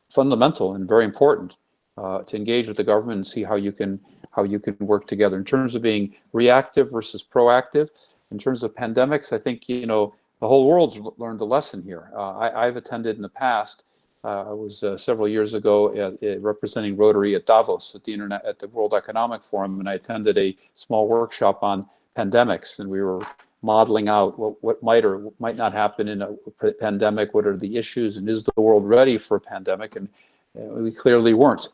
fundamental and very important to engage with the government and see how you can work together in terms of being reactive versus proactive. In terms of pandemics, I think the whole world's learned a lesson here. I've attended in the past. I was several years ago representing Rotary at Davos at the World Economic Forum, and I attended a small workshop on pandemics, and we were modeling out what might or might not happen in a pandemic. What are the issues, and is the world ready for a pandemic? And we clearly weren't.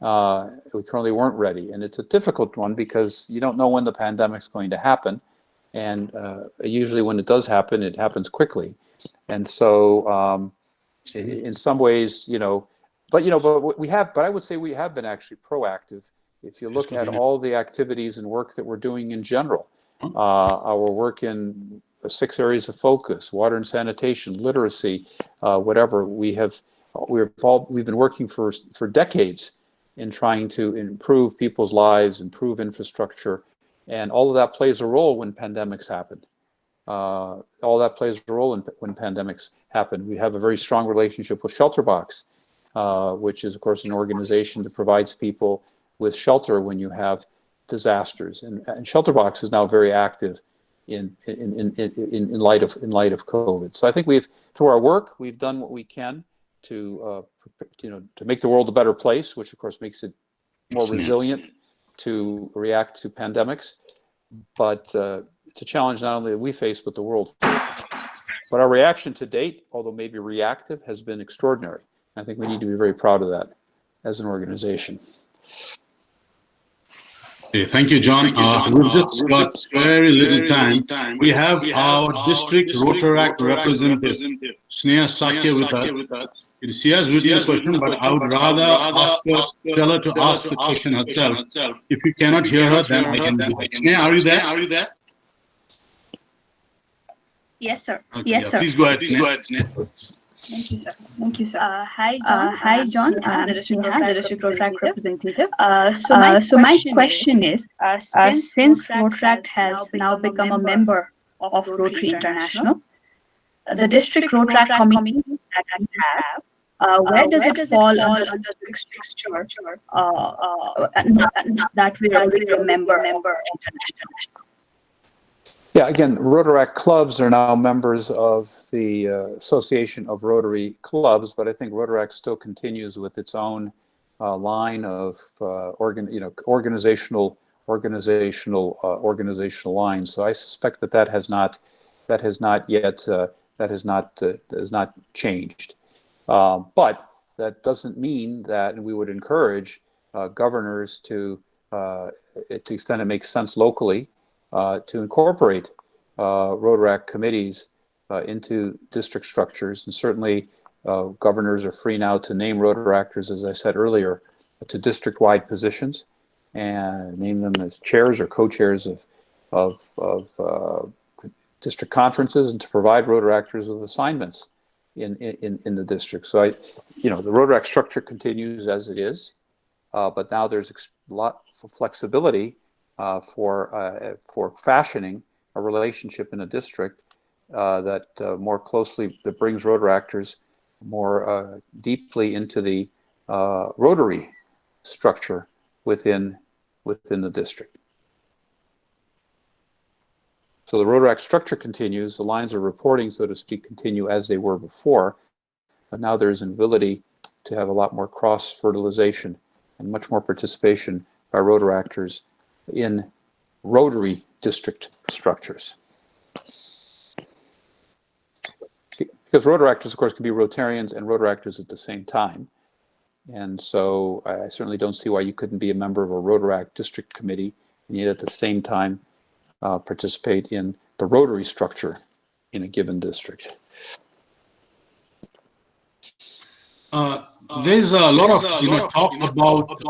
We currently weren't ready, and it's a difficult one because you don't know when the pandemic's going to happen, and usually when it does happen, it happens quickly. And so in some ways, but I would say we have been actually proactive. If you look at all the activities and work that we're doing in general, our work in 6 areas of focus: water and sanitation, literacy, whatever. We've been working for decades in trying to improve people's lives, improve infrastructure, and all of that plays a role when pandemics happen. All that plays a role when pandemics happen. We have a very strong relationship with Shelterbox, which is, of course, an organization that provides people with shelter when you have disasters. And Shelterbox is now very active in light of COVID. So I think through our work, we've done what we can to make the world a better place, which of course makes it more resilient to react to pandemics. But it's a challenge not only that we face, but the world faces. But our reaction to date, although maybe reactive, has been extraordinary. I think we need to be very proud of that as an organization. Okay, thank you, John. We've just got very little time. We have our district Rotaract representative, Sneha Sakya, with us. She has written the question, but I would rather tell her to ask the question herself. If you cannot hear her, then I can do it. Sneha, are you there? Yes, sir. Okay, Yes, yeah, sir. please go ahead, Sneha. Thank you, sir. Thank you, sir. Hi, John. I'm Sneha, the district Rotaract representative. So my question is, since Rotaract has now become a member of Rotary International, the district Rotaract committee that we have, where does it fall under the district structure that we are a member of international? Yeah, again, Rotaract clubs are now members of the Association of Rotary Clubs, but I think Rotaract still continues with its own line of organizational lines. So I suspect that has not changed. But that doesn't mean that, and we would encourage governors to the extent it makes sense locally, to incorporate Rotaract committees into district structures. And certainly governors are free now to name Rotaractors, as I said earlier, to district-wide positions and name them as chairs or co-chairs of district conferences, and to provide Rotaractors with assignments in the district. So the Rotaract structure continues as it is, but now there's a lot of flexibility for fashioning a relationship in a district that more closely, that brings Rotaractors more deeply into the Rotary structure within the district. So the Rotaract structure continues, the lines of reporting, so to speak, continue as they were before, but now there's an ability to have a lot more cross-fertilization and much more participation by Rotaractors in Rotary district structures. Because Rotaractors, of course, can be Rotarians and Rotaractors at the same time. And so I certainly don't see why you couldn't be a member of a Rotaract district committee and yet at the same time participate in the Rotary structure in a given district. There's a lot of talk about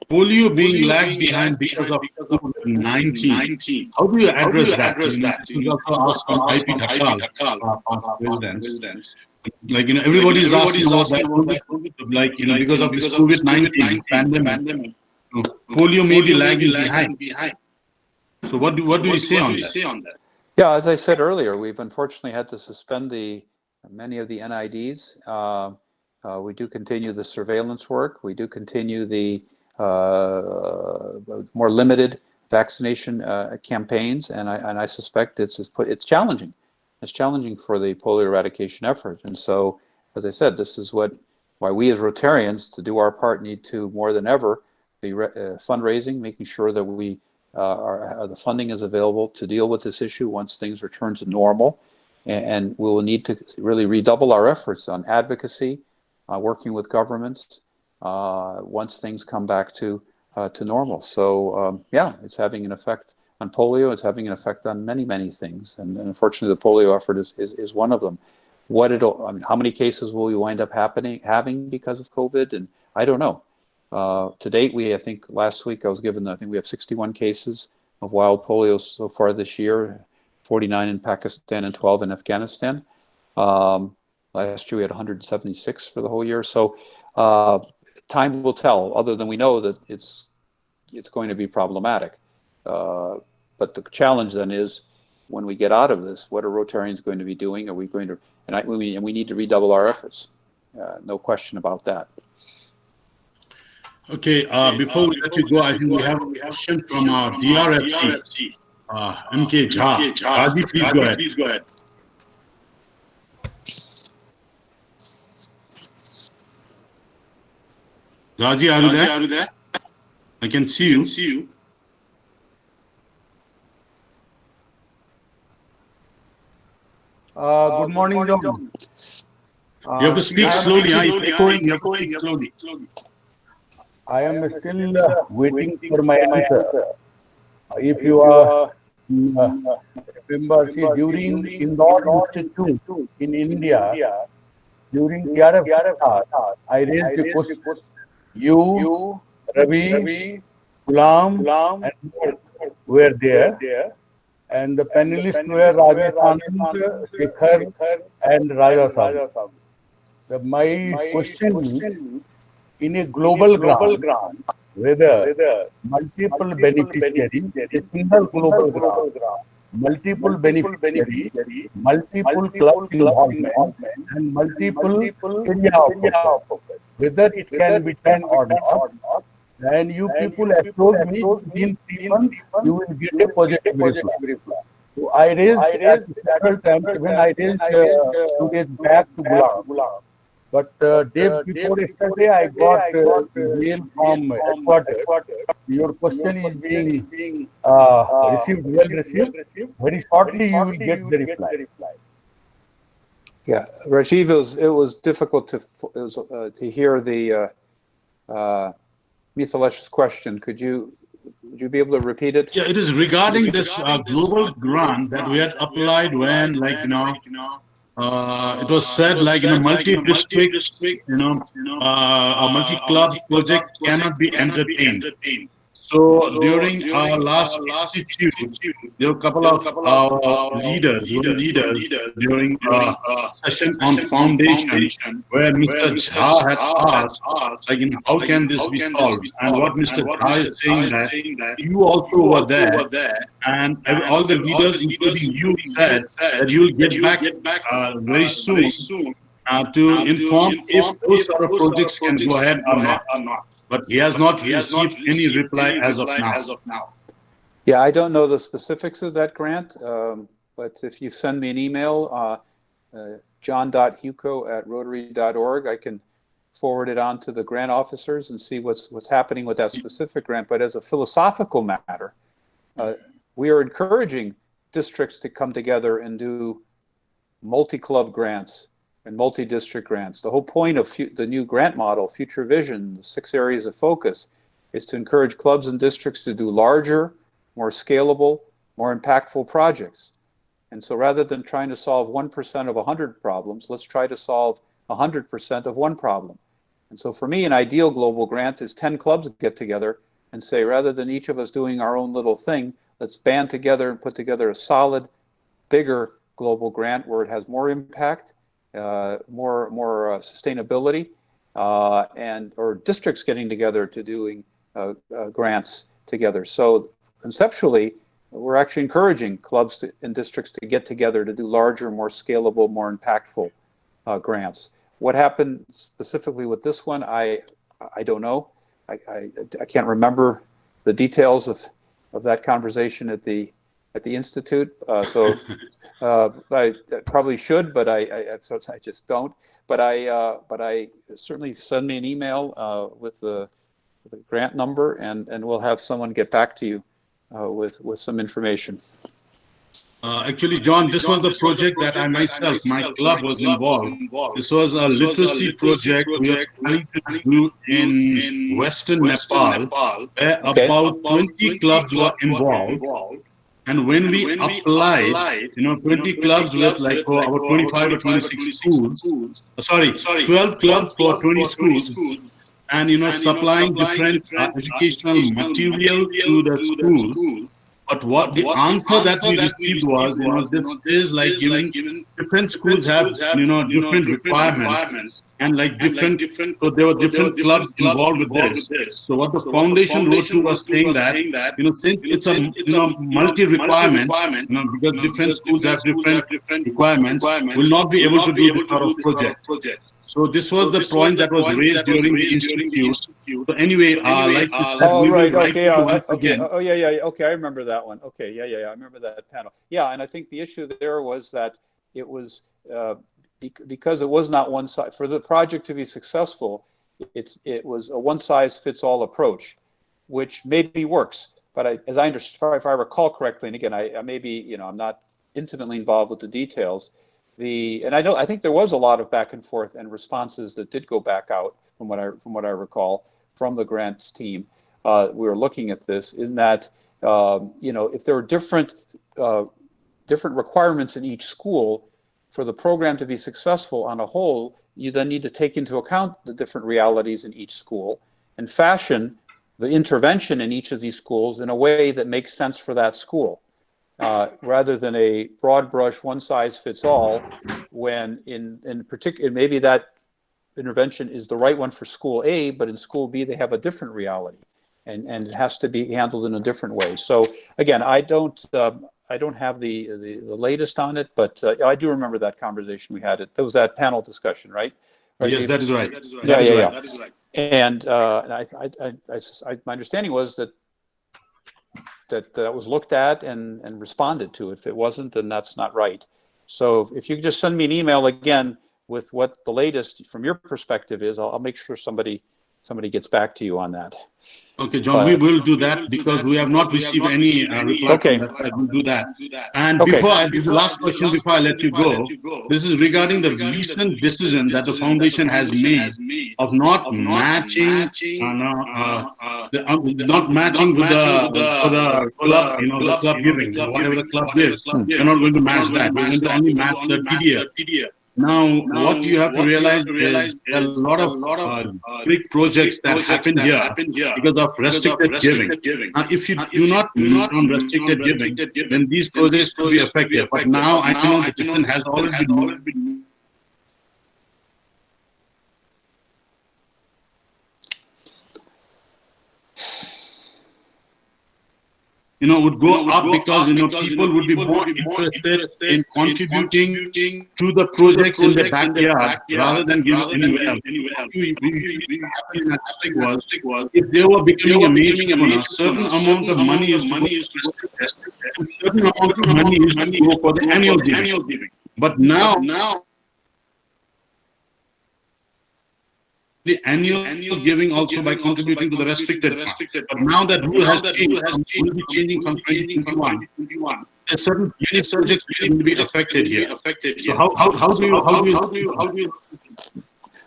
polio being lagged behind because of COVID-19. How do you address that? You also asked from IP Dhakal, president. Like, everybody is asking about that. Like, because of this COVID-19 pandemic, polio may be lagging behind. So what do you say on that? Yeah, as I said earlier, we've unfortunately had to suspend many of the NIDs. We do continue the surveillance work. We do continue the more limited vaccination campaigns, and I suspect it's challenging. It's challenging for the polio eradication effort. And so, as I said, this is why we as Rotarians, to do our part, need to more than ever be fundraising, making sure that the funding is available to deal with this issue once things return to normal. And we will need to really redouble our efforts on advocacy, working with governments once things come back to normal. So yeah, it's having an effect on polio. It's having an effect on many things, and unfortunately, the polio effort is one of them. How many cases will we wind up having because of COVID? And I don't know. To date, I think last week I was given, I think we have 61 cases of wild polio so far this year, 49 in Pakistan and 12 in Afghanistan. Last year we had 176 for the whole year. So time will tell, other than we know that it's going to be problematic. But the challenge then is, when we get out of this, what are Rotarians going to be doing? Are we going to, and we need to redouble our efforts. No question about that. Okay, before we let you go, I think we have a question from DRFC, MK Jha. Raji, please go ahead. Raji, are you there? I can see you. Good morning, John. You have to speak slowly. It's echoing. You have to speak slowly. I am still waiting for my answer. If you are remember, see, during Indore Institute in India, during TRF, I raised the question. You, Ravi, Gulam, and Mohit were there, and the panelists were Rajesh Anand, Shekhar, and Raja Saab. My question is, in a global grant, whether multiple beneficiaries, a single global grant, multiple beneficiaries, multiple club involvement, and multiple area of focus, whether it can be done or not. And you people have told me within 3 months you will get a positive reply. So I raised at several times when I raised 2 days back to Gulam. But day before yesterday, I got mail from headquarters. Your question is being received, well received. Very shortly, you will get the reply. Yeah, Rajiv, it was difficult to hear the Mithalesh's question. Would you be able to repeat it? Yeah, it is regarding this global grant that we had applied when, like, it was said, like, multi-district, a multi-club project cannot be entertained. So during our last institute, there were a couple of our leaders during a session on foundation, where Mr. Jha had asked, like, how can this be solved? And what Mr. Jha is saying that you also were there, and all the leaders, including you, said that you will get back very soon to inform if those sort of projects can go ahead or not. But he has not received any reply as of now. Yeah, I don't know the specifics of that grant, but if you send me an email, john.hewko@rotary.org, I can forward it on to the grant officers and see what's happening with that specific grant. But as a philosophical matter, we are encouraging districts to come together and do multi-club grants and multi-district grants. The whole point of the new grant model, Future Vision, the 6 areas of focus, is to encourage clubs and districts to do larger, more scalable, more impactful projects. And so rather than trying to solve 1% of 100 problems, let's try to solve 100% of one problem. And so for me, an ideal global grant is 10 clubs get together and say, rather than each of us doing our own little thing, let's band together and put together a solid, bigger global grant where it has more impact, more sustainability, or districts getting together to doing grants together. So conceptually, we're actually encouraging clubs and districts to get together to do larger, more scalable, more impactful grants. What happened specifically with this one, I don't know. I can't remember the details of that conversation at the institute, so I probably should, but I just don't. But I certainly send me an email with the grant number, and we'll have someone get back to you with some information. Actually, John, this was the project that I myself, my club was involved. This was a literacy project we are trying to do in Western Nepal, where about 20 clubs were involved. And when we applied, 20 clubs with like about 25 or 26 schools, 12 clubs for 20 schools, and supplying different educational material to the schools. But what the answer that we received was, this is like giving different schools have, different requirements and like different, so there were different clubs involved with this. So what the foundation wrote to us saying that, since it's a, multi-requirement, because different schools have different requirements, will not be able to do this sort of project. So this was the point that was raised during the institute. So anyway, like you said, we will write to you once again. Oh, yeah. Okay, I remember that one. Okay, yeah. I remember that panel. Yeah, and I think the issue there was that it was because it was not one size. For the project to be successful, it was a one-size-fits-all approach, which maybe works. But as I understand, if I recall correctly, and again, I may be, I'm not intimately involved with the details. And I think there was a lot of back and forth and responses that did go back out from what I recall. from the grants team, we were looking at this, in that, if there are different requirements in each school, for the program to be successful on a whole, you then need to take into account the different realities in each school and fashion the intervention in each of these schools in a way that makes sense for that school, rather than a broad brush, one size fits all, when in particular, maybe that intervention is the right one for school A, but in school B, they have a different reality, and it has to be handled in a different way. So again, I don't have the latest on it, but I do remember that conversation we had. There was that panel discussion, right? Yes, that is right. That is right. And my understanding was that was looked at and responded to. If it wasn't, then that's not right. So if you could just send me an email again with what the latest from your perspective is, I'll make sure somebody gets back to you on that. Okay, John, we will do that because we have not received any reply. Okay. We'll do that. And before this is the last question before I let you go. This is regarding the recent decision that the foundation has made of not matching, not matching with the club, the club giving, whatever the club gives. We're not going to match that. We're going to only match the PDF. Now, what you have to realize is there are a lot of big projects that happened here because of restricted giving. Now, if you do not on restricted giving, then these projects could be affected. But now I know the decision has already been. Would go up because people would be more interested in contributing to the projects in their backyard rather than giving anywhere else. If they were becoming a mainstream, a certain amount of money is to go, certain amount of money is to go for the annual giving. But now the annual giving also by contributing to the restricted. But now that rule has changed, will be changing from 2021. There's certain projects will be affected here. So how do you?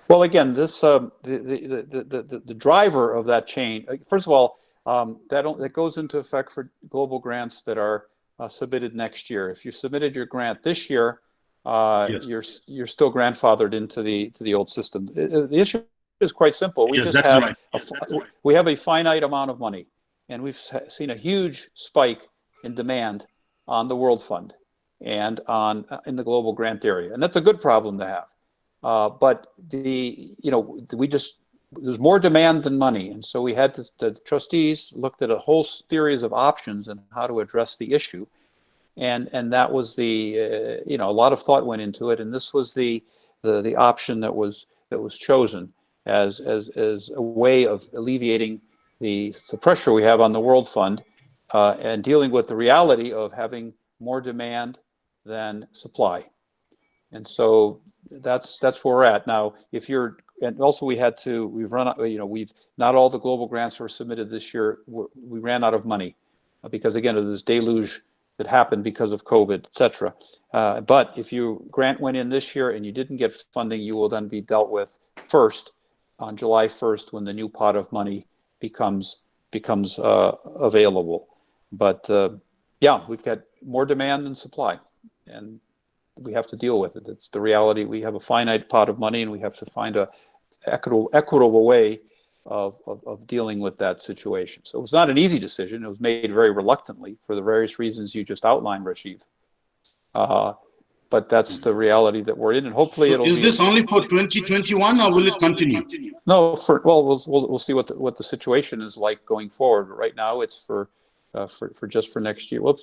Well, again, this the driver of that change. First of all, that goes into effect for global grants that are submitted next year. If you submitted your grant this year, Yes. you're still grandfathered into the old system. The issue is quite simple. We Yes, just that's have right. we have a finite amount of money, and we've seen a huge spike in demand on the World Fund and in the global grant area, and that's a good problem to have. But there's more demand than money, and so we had the trustees looked at a whole series of options and how to address the issue, and that was a lot of thought went into it, and this was the option that was chosen as a way of alleviating the pressure we have on the World Fund and dealing with the reality of having more demand than supply. And so that's where we're at now. And also we've run out, not all the global grants were submitted this year. We ran out of money because again of this deluge that happened because of COVID, et cetera. But if your grant went in this year and you didn't get funding, you will then be dealt with first on July 1st when the new pot of money becomes available. But we've got more demand than supply, and we have to deal with it. It's the reality. We have a finite pot of money, and we have to find a equitable way of dealing with that situation. So it was not an easy decision. It was made very reluctantly for the various reasons you just outlined, Rashiv. But that's the reality that we're in, and hopefully it'll. Is this only for 2021, or will it continue? No, we'll see what the situation is like going forward. Right now, it's for just for next year. Well,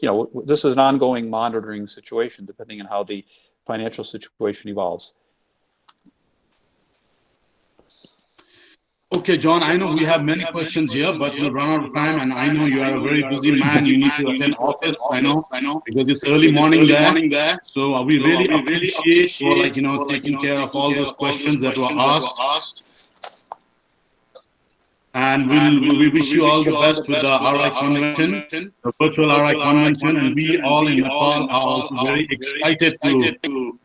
this is an ongoing monitoring situation, depending on how the financial situation evolves. Okay, John, I know we have many questions here, but we'll run out of time, and I know you are a very busy man. You need to attend office, I know, because it's early morning there. So we really appreciate for taking care of all those questions that were asked. And we wish you all the best with the RI convention, the virtual RI convention, and we all in Nepal are also very excited to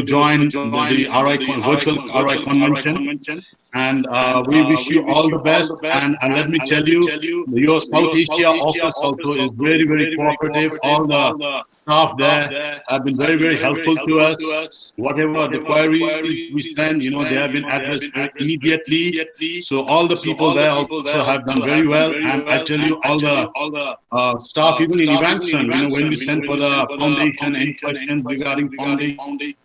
join the virtual RI convention. And we wish you all the best. And let me tell you, your South Asia office also is very, very cooperative. All the staff there have been very, very helpful to us. Whatever the queries we send, they have been addressed immediately. So all the people there also have done very well. And I tell you, all the staff, even in Evanson, when we send for the foundation, any questions regarding foundation,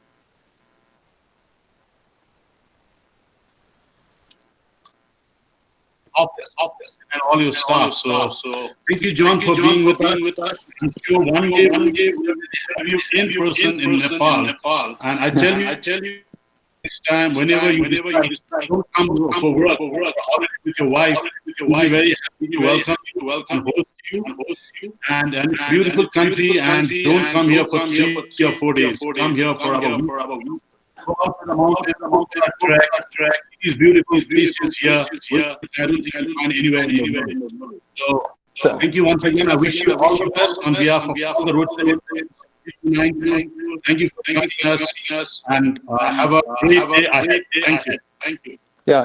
office and all your staff. So thank you, John, for being with us. I'm sure one day we will have you in person in Nepal. And I tell you, next time, whenever you decide, don't come for work, with your wife. We'll be very happy to welcome you and host you. And it's a beautiful country, and don't come here for 3 or 4 days. Come here for our week. Go out to the mountain, track. These beautiful places here, I don't think you'll find anywhere in the world. So thank you once again. I wish you all the best on behalf of all the Rotarians. Thank you for joining us, and have a great day ahead. Thank you.